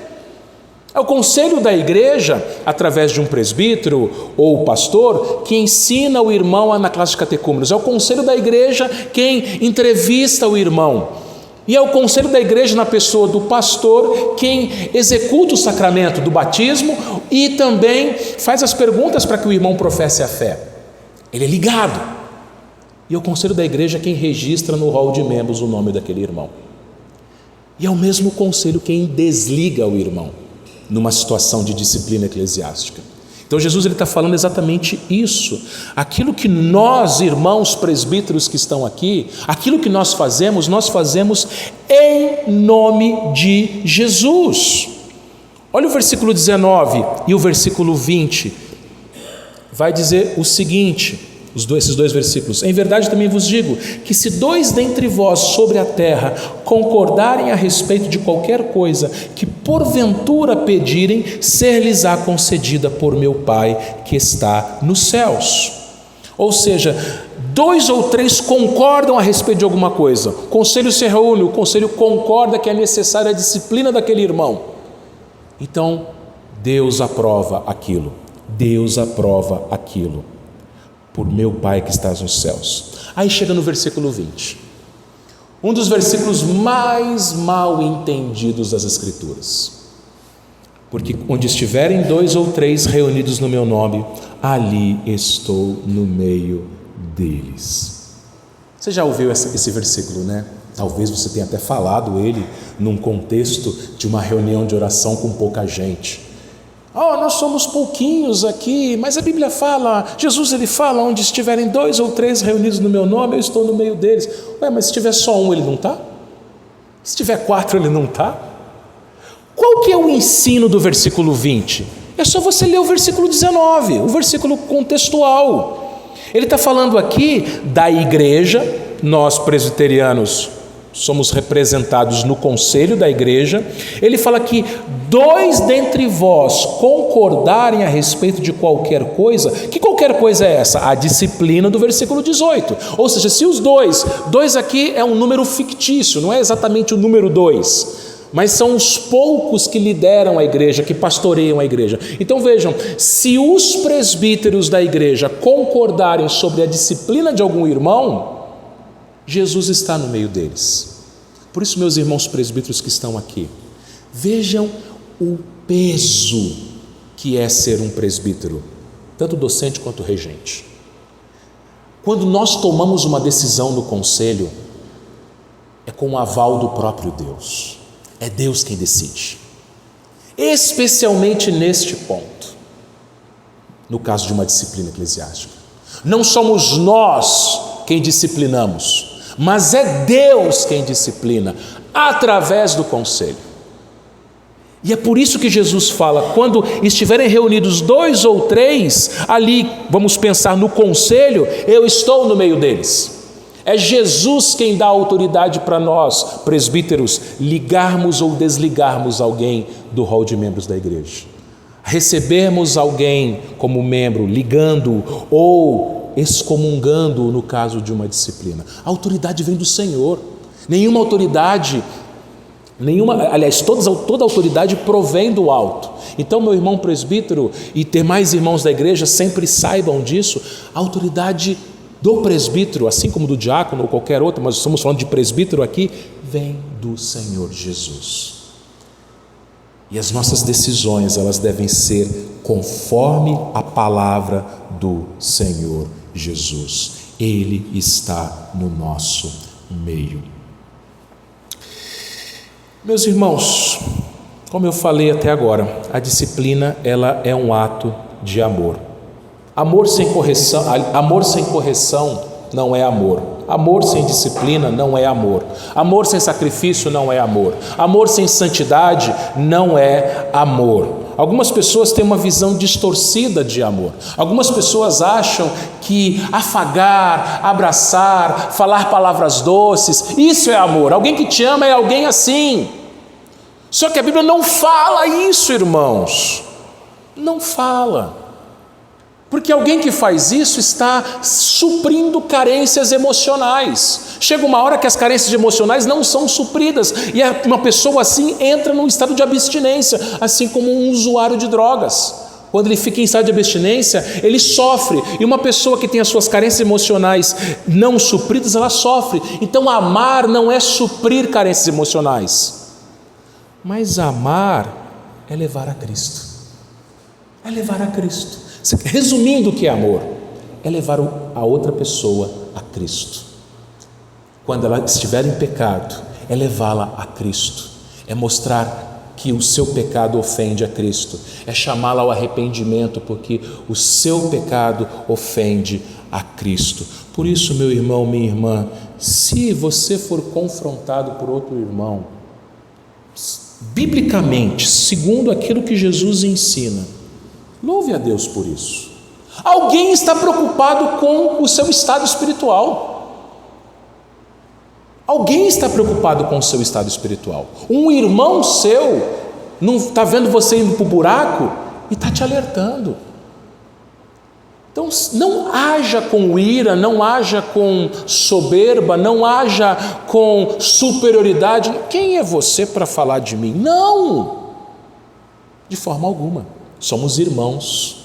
É o conselho da igreja, através de um presbítero ou pastor, que ensina o irmão na classe de catecúmenos. É o conselho da igreja quem entrevista o irmão. E é o conselho da igreja na pessoa do pastor quem executa o sacramento do batismo e também faz as perguntas para que o irmão professe a fé. Ele é ligado. E é o conselho da igreja quem registra no hall de membros o nome daquele irmão. E é o mesmo conselho quem desliga o irmão numa situação de disciplina eclesiástica. Então Jesus está falando exatamente isso. Aquilo que nós, irmãos presbíteros que estão aqui, aquilo que nós fazemos em nome de Jesus. Olha o versículo 19 e o versículo 20. Vai dizer o seguinte, esses 2 versículos: em verdade também vos digo, que se 2 dentre vós sobre a terra concordarem a respeito de qualquer coisa que porventura pedirem, ser-lhes-á concedida por meu Pai que está nos céus. Ou seja, 2 ou 3 concordam a respeito de alguma coisa, o conselho se reúne, o conselho concorda que é necessária a disciplina daquele irmão, então Deus aprova aquilo, por meu Pai que estás nos céus. Aí chega no versículo 20, um dos versículos mais mal entendidos das Escrituras. Porque onde estiverem 2 ou 3 reunidos no meu nome, ali estou no meio deles. Você já ouviu esse versículo, né? Talvez você tenha até falado ele num contexto de uma reunião de oração com pouca gente. Nós somos pouquinhos aqui, mas a Bíblia fala, Jesus ele fala, onde estiverem 2 ou 3 reunidos no meu nome, eu estou no meio deles. Mas se tiver só 1, ele não está? Se tiver 4, ele não está? Qual que é o ensino do versículo 20? É só você ler o versículo 19, o versículo contextual. Ele está falando aqui da igreja, nós presbiterianos somos representados no conselho da igreja. Ele fala que 2 dentre vós concordarem a respeito de qualquer coisa. Que qualquer coisa é essa? A disciplina do versículo 18. Ou seja, se os 2 aqui é um número fictício, não é exatamente o número 2, mas são os poucos que lideram a igreja, que pastoreiam a igreja. Então vejam, se os presbíteros da igreja concordarem sobre a disciplina de algum irmão, Jesus está no meio deles. Por isso, meus irmãos presbíteros que estão aqui, vejam o peso que é ser um presbítero, tanto docente quanto regente. Quando nós tomamos uma decisão no conselho, é com o aval do próprio Deus. É Deus quem decide. Especialmente neste ponto, no caso de uma disciplina eclesiástica. Não somos nós quem disciplinamos, mas é Deus quem disciplina, através do conselho. E é por isso que Jesus fala, quando estiverem reunidos 2 ou 3, ali, vamos pensar no conselho, eu estou no meio deles. É Jesus quem dá autoridade para nós, presbíteros, ligarmos ou desligarmos alguém do rol de membros da igreja. Recebermos alguém como membro, ligando ou excomungando no caso de uma disciplina. A autoridade vem do Senhor. Toda autoridade provém do alto. Então, meu irmão presbítero e demais irmãos da igreja sempre saibam disso. A autoridade do presbítero, assim como do diácono ou qualquer outro, mas estamos falando de presbítero aqui, vem do Senhor Jesus. E as nossas decisões, elas devem ser conforme a palavra do Senhor Jesus. Ele está no nosso meio. Meus irmãos, como eu falei até agora, a disciplina, ela é um ato de amor. Amor sem correção não é amor. Amor sem disciplina não é amor. Amor sem sacrifício não é amor. Amor sem santidade não é amor. Algumas pessoas têm uma visão distorcida de amor. Algumas pessoas acham que afagar, abraçar, falar palavras doces, isso é amor. Alguém que te ama é alguém assim. Só que a Bíblia não fala isso, irmãos. Não fala. Porque alguém que faz isso está suprindo carências emocionais. Chega uma hora que as carências emocionais não são supridas e uma pessoa assim entra num estado de abstinência, assim como um usuário de drogas. Quando ele fica em estado de abstinência, ele sofre. E uma pessoa que tem as suas carências emocionais não supridas, ela sofre. Então amar não é suprir carências emocionais. Mas amar é levar a Cristo. É levar a Cristo. Resumindo o que é amor, é levar a outra pessoa a Cristo. Quando ela estiver em pecado, é levá-la a Cristo, é mostrar que o seu pecado ofende a Cristo, é chamá-la ao arrependimento, porque o seu pecado ofende a Cristo. Por isso, meu irmão, minha irmã, se você for confrontado por outro irmão, biblicamente, segundo aquilo que Jesus ensina, louve a Deus por isso. Alguém está preocupado com o seu estado espiritual. Alguém está preocupado com o seu estado espiritual. Um irmão seu não está vendo você indo para o buraco e está te alertando. Então não haja com ira, não haja com soberba, não haja com superioridade. Quem é você para falar de mim? Não! De forma alguma. Somos irmãos.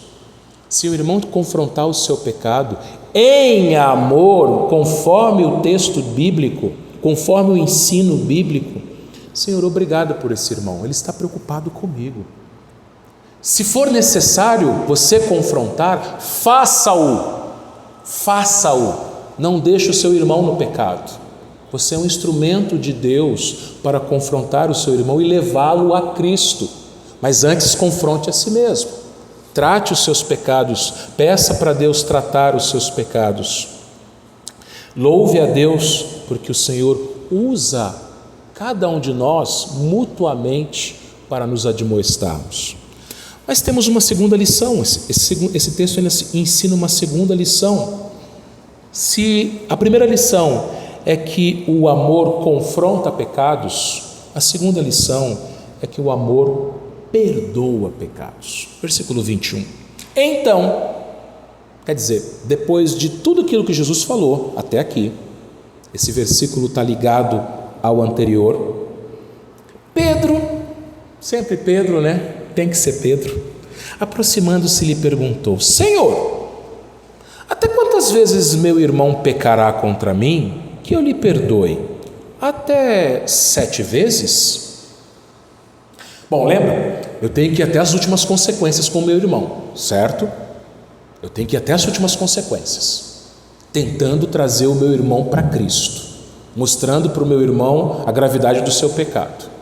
Se o irmão confrontar o seu pecado em amor, conforme o texto bíblico, conforme o ensino bíblico, Senhor, obrigado por esse irmão, ele está preocupado comigo. Se for necessário você confrontar, faça-o, não deixe o seu irmão no pecado. Você é um instrumento de Deus para confrontar o seu irmão e levá-lo a Cristo. Mas antes confronte a si mesmo, trate os seus pecados, peça para Deus tratar os seus pecados. Louve a Deus porque o Senhor usa cada um de nós mutuamente para nos admoestarmos. Mas temos uma segunda lição, esse texto ainda ensina uma segunda lição. Se a primeira lição é que o amor confronta pecados, a segunda lição é que o amor perdoa pecados. Versículo 21. Então, quer dizer, depois de tudo aquilo que Jesus falou até aqui, esse versículo está ligado ao anterior. Pedro, sempre Pedro, né? Tem que ser Pedro. Aproximando-se, lhe perguntou: Senhor, até quantas vezes meu irmão pecará contra mim que eu lhe perdoe? Até 7 vezes? Bom, lembra? Eu tenho que ir até as últimas consequências com o meu irmão, certo? Eu tenho que ir até as últimas consequências, tentando trazer o meu irmão para Cristo, mostrando para o meu irmão a gravidade do seu pecado.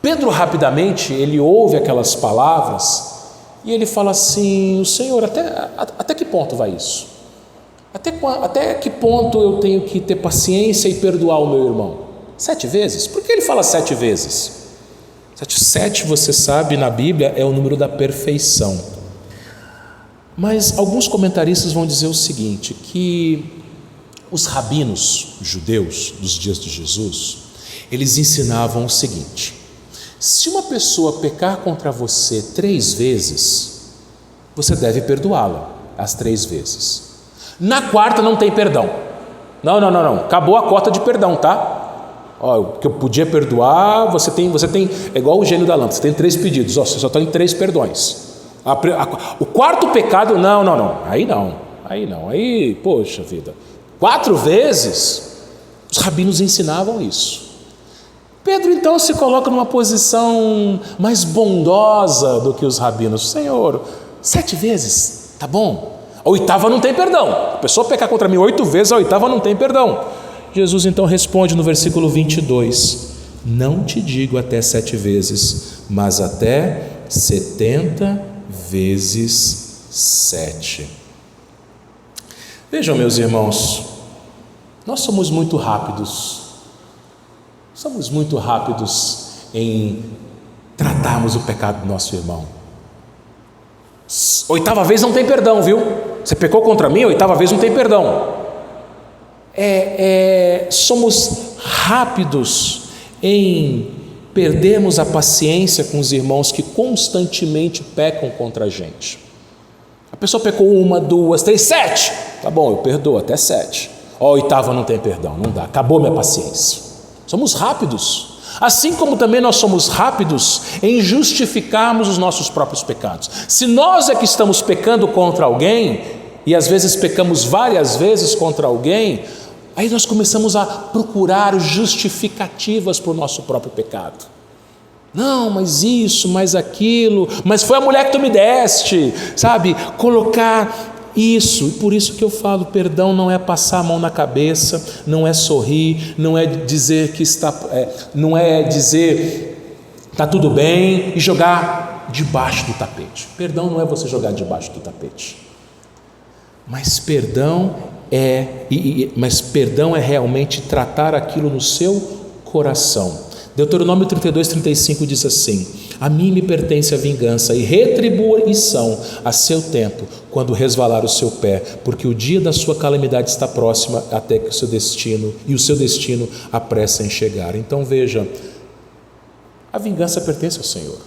Pedro rapidamente, ele ouve aquelas palavras e ele fala assim: o Senhor, até que ponto vai isso? Até que ponto eu tenho que ter paciência e perdoar o meu irmão? 7 vezes? Por que ele fala 7 vezes? Sete, você sabe, na Bíblia é o número da perfeição. Mas alguns comentaristas vão dizer o seguinte, que os rabinos judeus dos dias de Jesus, eles ensinavam o seguinte: se uma pessoa pecar contra você 3 vezes, você deve perdoá-la as 3 vezes. Na 4ª não tem perdão. Não. Acabou a cota de perdão, tá? O que eu podia perdoar, você tem, é igual o gênio da lâmpada, você tem 3 pedidos, você só está em 3 perdões. O 4º pecado, aí, poxa vida, 4 vezes, os rabinos ensinavam isso. Pedro então se coloca numa posição mais bondosa do que os rabinos. Senhor, 7 vezes, tá bom? A 8ª não tem perdão. A pessoa pecar contra mim 8 vezes, a 8ª não tem perdão. Jesus então responde no versículo 22, não te digo até 7 vezes, mas até 70 vezes 7. Vejam, meus irmãos, nós somos muito rápidos em tratarmos o pecado do nosso irmão. 8ª vez não tem perdão, viu? Você pecou contra mim, 8ª vez não tem perdão. Somos rápidos em perdermos a paciência com os irmãos que constantemente pecam contra a gente. A pessoa pecou 1, 2, 3, 7. Tá bom, eu perdoo até 7. 8ª não tem perdão, não dá, acabou minha paciência. Somos rápidos. Assim como também nós somos rápidos em justificarmos os nossos próprios pecados. Se nós é que estamos pecando contra alguém, e às vezes pecamos várias vezes contra alguém, aí nós começamos a procurar justificativas para o nosso próprio pecado. Não, mas isso, mas aquilo, mas foi a mulher que tu me deste, sabe? Colocar isso, e por isso que eu falo, perdão não é passar a mão na cabeça, não é sorrir, não é dizer que não é dizer está tudo bem e jogar debaixo do tapete. Perdão não é você jogar debaixo do tapete. Mas perdão é realmente tratar aquilo no seu coração. Deuteronômio 32:35 diz assim: a mim me pertence a vingança e retribuição a seu tempo, quando resvalar o seu pé, porque o dia da sua calamidade está próxima, até que o seu destino apressa em chegar. Então veja, a vingança pertence ao Senhor.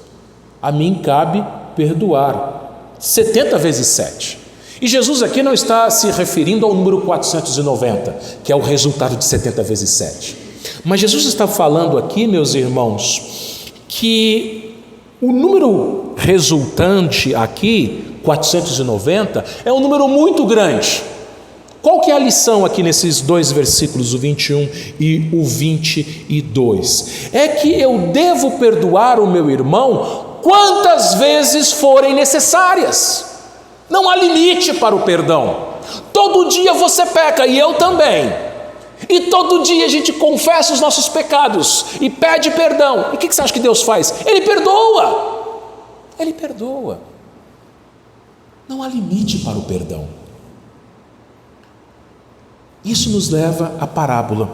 A mim cabe perdoar 70 vezes 7. E Jesus aqui não está se referindo ao número 490, que é o resultado de 70 vezes 7. Mas Jesus está falando aqui, meus irmãos, que o número resultante aqui, 490, é um número muito grande. Qual que é a lição aqui nesses 2 versículos, o 21 e o 22? É que eu devo perdoar o meu irmão quantas vezes forem necessárias. Não há limite para o perdão. Todo dia você peca e eu também. E todo dia a gente confessa os nossos pecados e pede perdão. E o que você acha que Deus faz? Ele perdoa. Ele perdoa. Não há limite para o perdão. Isso nos leva à parábola,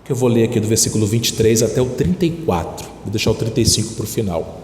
que eu vou ler aqui do versículo 23 até o 34. Vou deixar o 35 para o final.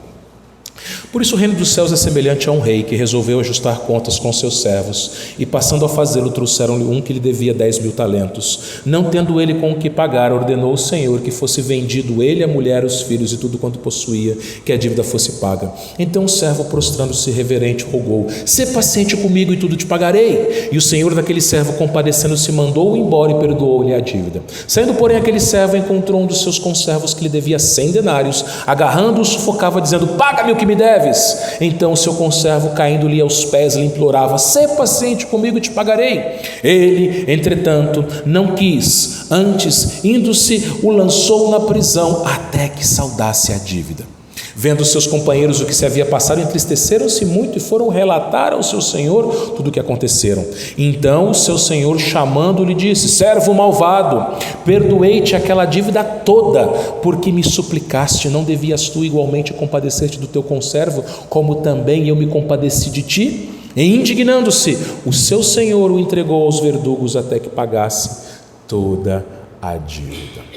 Por isso o reino dos céus é semelhante a um rei que resolveu ajustar contas com seus servos, e passando a fazê-lo, trouxeram-lhe um que lhe devia 10.000 talentos. Não tendo ele com o que pagar, ordenou o Senhor que fosse vendido ele, a mulher, os filhos e tudo quanto possuía, que a dívida fosse paga. Então o servo, prostrando-se reverente, rogou: sê paciente comigo e tudo te pagarei. E o senhor daquele servo, compadecendo-se, mandou-o embora e perdoou-lhe a dívida. Saindo, porém, aquele servo encontrou um dos seus conservos que lhe devia 100 denários, agarrando-o, sufocava, dizendo: paga-me o que me deves. Então o seu conservo, caindo-lhe aos pés, lhe implorava: sê paciente comigo e te pagarei. Ele, entretanto, não quis, antes, indo-se, o lançou na prisão até que saldasse a dívida. Vendo seus companheiros o que se havia passado, entristeceram-se muito e foram relatar ao seu senhor tudo o que aconteceram. Então o seu senhor, chamando-lhe, disse: servo malvado, perdoei-te aquela dívida toda, porque me suplicaste. Não devias tu igualmente compadecer-te do teu conservo, como também eu me compadeci de ti? E indignando-se, o seu senhor o entregou aos verdugos até que pagasse toda a dívida.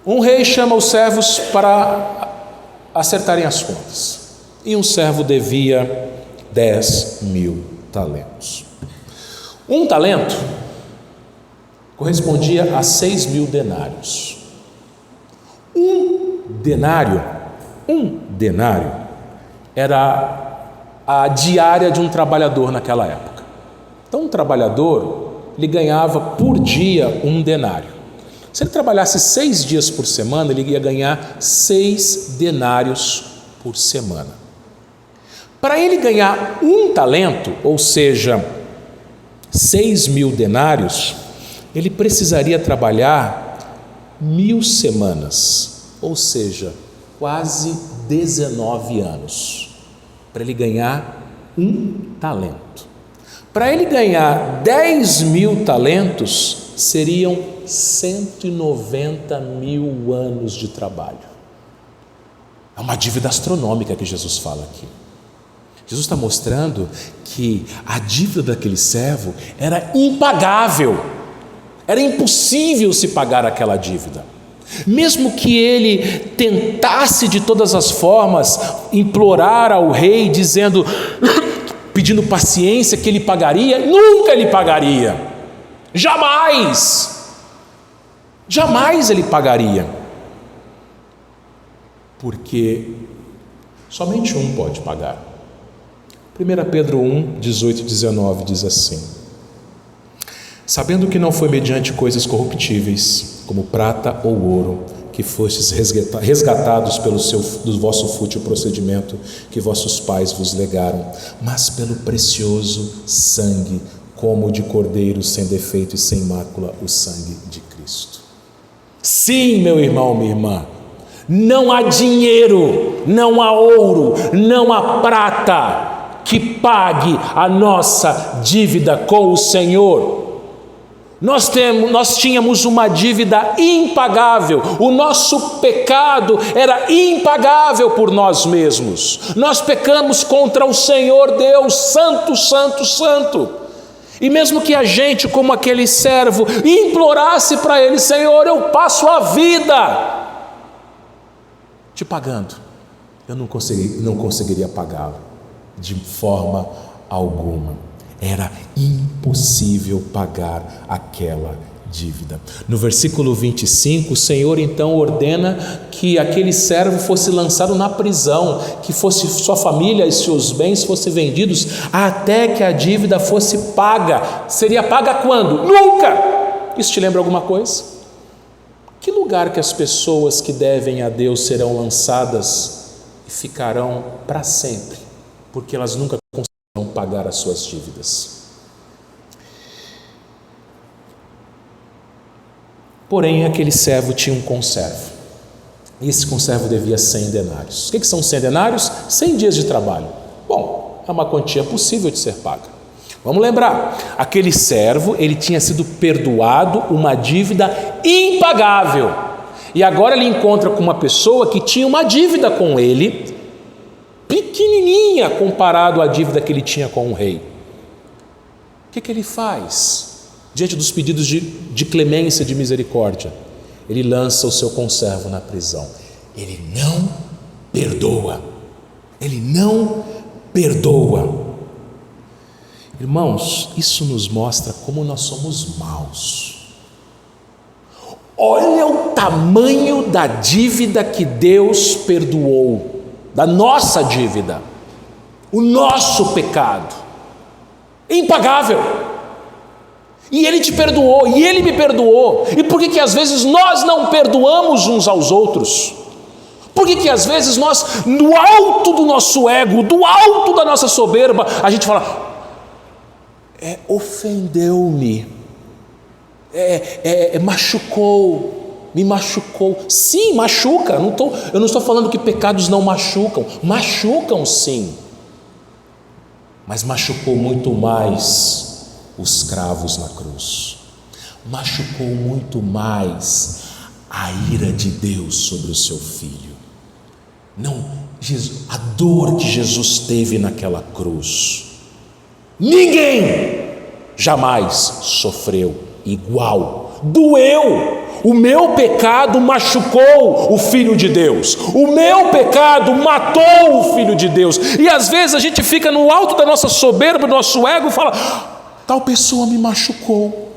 Um rei chama os servos para acertarem as contas. E um servo devia 10.000 talentos. Um talento correspondia a 6.000 denários. Um denário era a diária de um trabalhador naquela época. Então, um trabalhador, ele ganhava por dia um denário. Se ele trabalhasse 6 dias por semana, ele ia ganhar 6 denários por semana. Para ele ganhar um talento, ou seja, 6.000 denários, ele precisaria trabalhar 1.000 semanas, ou seja, quase 19 anos, para ele ganhar um talento. Para ele ganhar 10.000 talentos, seriam 190.000 anos de trabalho. É uma dívida astronômica que Jesus fala aqui. Jesus está mostrando que a dívida daquele servo era impagável, era impossível se pagar aquela dívida. Mesmo que ele tentasse de todas as formas implorar ao rei, pedindo paciência que ele pagaria, nunca ele pagaria. Jamais ele pagaria, porque somente um pode pagar. 1 Pedro 1, 18 e 19 diz assim: sabendo que não foi mediante coisas corruptíveis, como prata ou ouro, que fostes resgatados do vosso fútil procedimento que vossos pais vos legaram, mas pelo precioso sangue, como de cordeiro sem defeito e sem mácula, o sangue de Cristo. Sim, meu irmão, minha irmã, não há dinheiro, não há ouro, não há prata que pague a nossa dívida com o Senhor. Nós tínhamos uma dívida impagável, o nosso pecado era impagável por nós mesmos. Nós pecamos contra o Senhor Deus, santo, santo, santo. E mesmo que a gente, como aquele servo, implorasse para ele: Senhor, eu passo a vida te pagando, eu não conseguiria pagá-lo de forma alguma. Era impossível pagar aquela dívida. No versículo 25, o Senhor então ordena que aquele servo fosse lançado na prisão, que fosse sua família e seus bens fossem vendidos, até que a dívida fosse paga. Seria paga quando? Nunca! Isso te lembra alguma coisa? Que lugar que as pessoas que devem a Deus serão lançadas e ficarão para sempre, porque elas nunca conseguirão pagar as suas dívidas? Porém, aquele servo tinha um conservo, e esse conservo devia 100 denários. O que são 100 denários? 100 dias de trabalho. Bom, é uma quantia possível de ser paga. Vamos lembrar, aquele servo, ele tinha sido perdoado uma dívida impagável, e agora ele encontra com uma pessoa que tinha uma dívida com ele, pequenininha comparado à dívida que ele tinha com o rei. O que ele faz? Diante dos pedidos de clemência, de misericórdia, ele lança o seu conservo na prisão. Ele não perdoa. Ele não perdoa. Irmãos, isso nos mostra como nós somos maus. Olha o tamanho da dívida que Deus perdoou, da nossa dívida, o nosso pecado, impagável. E Ele te perdoou, e Ele me perdoou. E por que às vezes nós não perdoamos uns aos outros? Por que às vezes nós, no alto do nosso ego, do alto da nossa soberba, a gente fala: ofendeu-me, machucou, me machucou. Sim, machuca. Eu não estou falando que pecados não machucam. Machucam sim. Mas machucou muito mais os cravos na cruz. Machucou muito mais a ira de Deus sobre o seu filho. Não, a dor que Jesus teve naquela cruz, ninguém jamais sofreu igual. Doeu. O meu pecado machucou o Filho de Deus. O meu pecado matou o Filho de Deus. E às vezes a gente fica no alto da nossa soberba, do nosso ego, e fala: tal pessoa me machucou.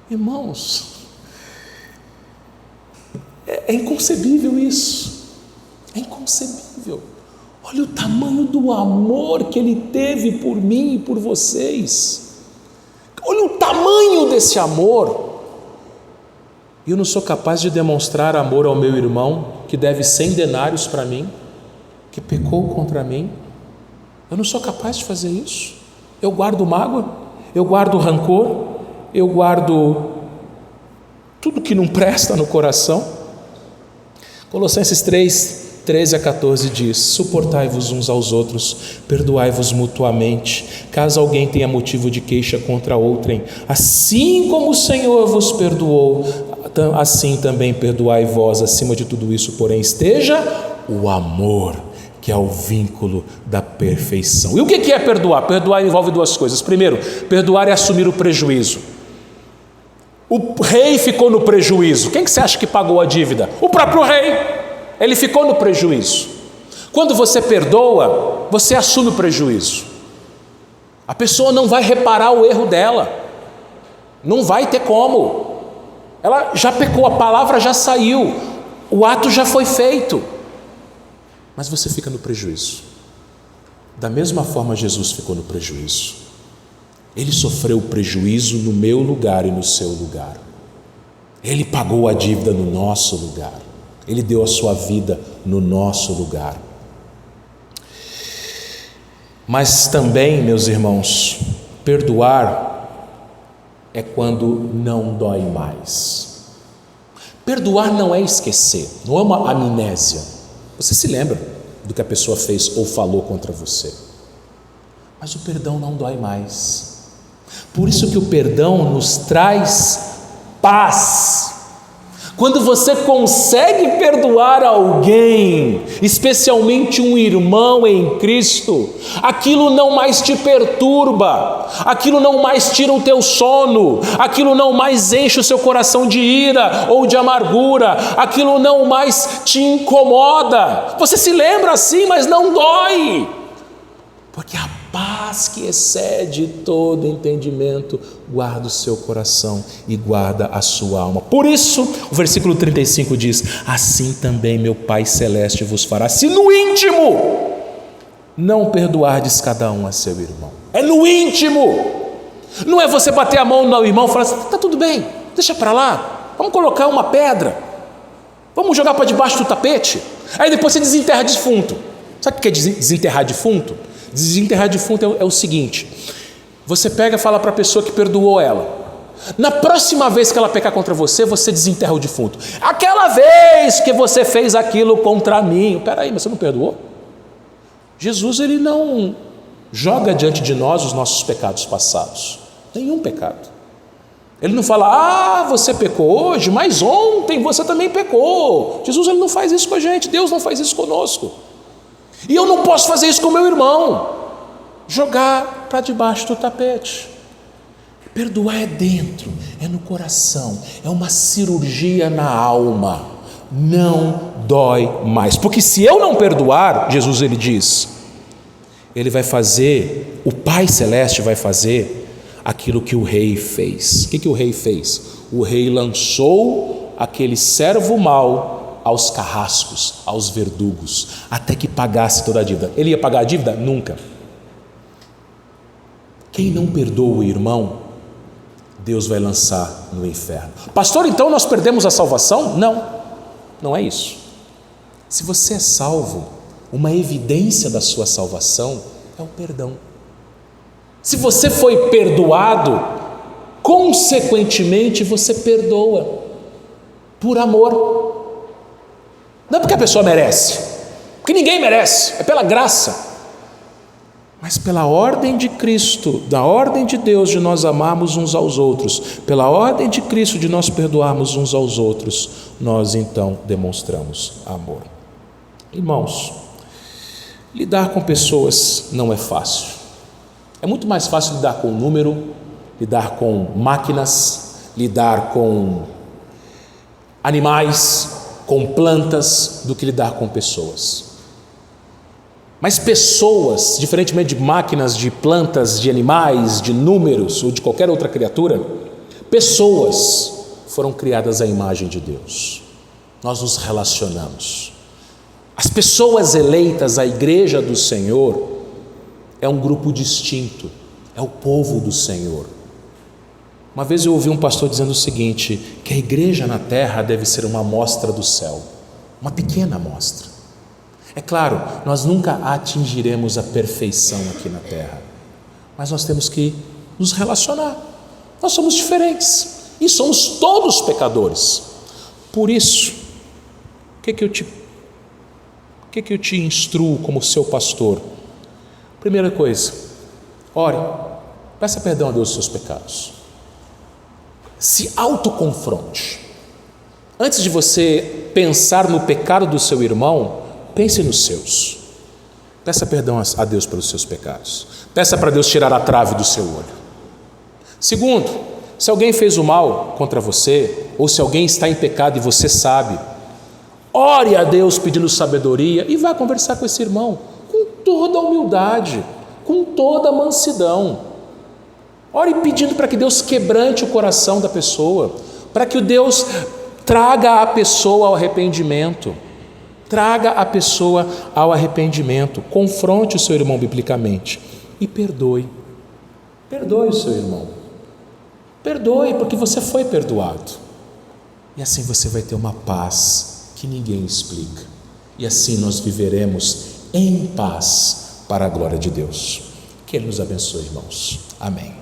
Irmãos, é inconcebível isso. É inconcebível. Olha o tamanho do amor que Ele teve por mim e por vocês. Olha o tamanho desse amor. E eu não sou capaz de demonstrar amor ao meu irmão que deve 100 denários para mim, que pecou contra mim. Eu não sou capaz de fazer isso. Eu guardo mágoa, eu guardo rancor, eu guardo tudo que não presta no coração. Colossenses 3, 13 a 14 diz: suportai-vos uns aos outros, perdoai-vos mutuamente, caso alguém tenha motivo de queixa contra outrem, assim como o Senhor vos perdoou, assim também perdoai vós. Acima de tudo isso, porém, esteja o amor, que é o vínculo da perfeição. E o que é perdoar? Perdoar envolve duas coisas. Primeiro, perdoar é assumir o prejuízo. O rei ficou no prejuízo. Quem que você acha que pagou a dívida? O próprio rei. Ele ficou no prejuízo. Quando você perdoa, você assume o prejuízo. A pessoa não vai reparar o erro dela. Não vai ter como. Ela já pecou, a palavra já saiu, o ato já foi feito. Mas você fica no prejuízo. Da mesma forma, Jesus ficou no prejuízo. Ele sofreu o prejuízo no meu lugar e no seu lugar. Ele pagou a dívida no nosso lugar. Ele deu a sua vida no nosso lugar. Mas também, meus irmãos, perdoar é quando não dói mais. Perdoar não é esquecer, não é uma amnésia. Você se lembra do que a pessoa fez ou falou contra você. Mas o perdão não dói mais. Por isso que o perdão nos traz paz. Quando você consegue perdoar alguém, especialmente um irmão em Cristo, aquilo não mais te perturba, aquilo não mais tira o teu sono, aquilo não mais enche o seu coração de ira ou de amargura, aquilo não mais te incomoda. Você se lembra assim, mas não dói, porque a paz que excede todo entendimento guarda o seu coração e guarda a sua alma. Por isso, o versículo 35 diz: assim também meu Pai Celeste vos fará, se no íntimo não perdoardes cada um a seu irmão. É no íntimo. Não é você bater a mão no irmão e falar assim: está tudo bem, deixa para lá, vamos colocar uma pedra, vamos jogar para debaixo do tapete, aí depois você desenterra defunto. Sabe o que é desenterrar defunto? Desenterrar defunto é o seguinte: você pega e fala para a pessoa que perdoou ela, na próxima vez que ela pecar contra você, você desenterra o defunto. Aquela vez que você fez aquilo contra mim, peraí, mas você não perdoou? Jesus, ele não joga diante de nós os nossos pecados passados, nenhum pecado. Ele não fala: você pecou hoje, mas ontem você também pecou. Jesus, ele não faz isso com a gente, Deus não faz isso conosco. E eu não posso fazer isso com meu irmão, jogar para debaixo do tapete. Perdoar é dentro, é no coração, é uma cirurgia na alma, não dói mais. Porque se eu não perdoar, Jesus ele diz, ele vai fazer, o Pai Celeste vai fazer aquilo que o rei fez. O que o rei fez? O rei lançou aquele servo mau aos carrascos, aos verdugos, até que pagasse toda a dívida. Ele ia pagar a dívida? Nunca. Quem não perdoa o irmão, Deus vai lançar no inferno. Pastor, então nós perdemos a salvação? Não, não é isso. Se você é salvo, uma evidência da sua salvação é o perdão. Se você foi perdoado, consequentemente você perdoa, por amor. Não é porque a pessoa merece, porque ninguém merece, é pela graça, mas pela ordem de Cristo, da ordem de Deus de nós amarmos uns aos outros, pela ordem de Cristo de nós perdoarmos uns aos outros, nós então demonstramos amor. Irmãos, lidar com pessoas não é fácil. É muito mais fácil lidar com número, lidar com máquinas, lidar com animais, com plantas, do que lidar com pessoas. Mas pessoas, diferentemente de máquinas, de plantas, de animais, de números ou de qualquer outra criatura, pessoas foram criadas à imagem de Deus. Nós nos relacionamos. As pessoas eleitas à igreja do Senhor é um grupo distinto, é o povo do Senhor. Uma vez eu ouvi um pastor dizendo o seguinte, que a igreja na terra deve ser uma amostra do céu, uma pequena amostra. É claro, nós nunca atingiremos a perfeição aqui na terra, mas nós temos que nos relacionar. Nós somos diferentes e somos todos pecadores. Por isso, o que eu te instruo como seu pastor? Primeira coisa, ore, peça perdão a Deus dos seus pecados. Se autoconfronte. Antes de você pensar no pecado do seu irmão, pense nos seus. Peça perdão a Deus pelos seus pecados. Peça para Deus tirar a trave do seu olho. Segundo, se alguém fez o mal contra você, ou se alguém está em pecado e você sabe, ore a Deus pedindo sabedoria e vá conversar com esse irmão com toda a humildade, com toda a mansidão. Ore pedindo para que Deus quebrante o coração da pessoa, para que o Deus traga a pessoa ao arrependimento. Traga a pessoa ao arrependimento. Confronte o seu irmão biblicamente e perdoe. Perdoe o seu irmão. Perdoe, porque você foi perdoado. E assim você vai ter uma paz que ninguém explica. E assim nós viveremos em paz para a glória de Deus. Que Ele nos abençoe, irmãos. Amém.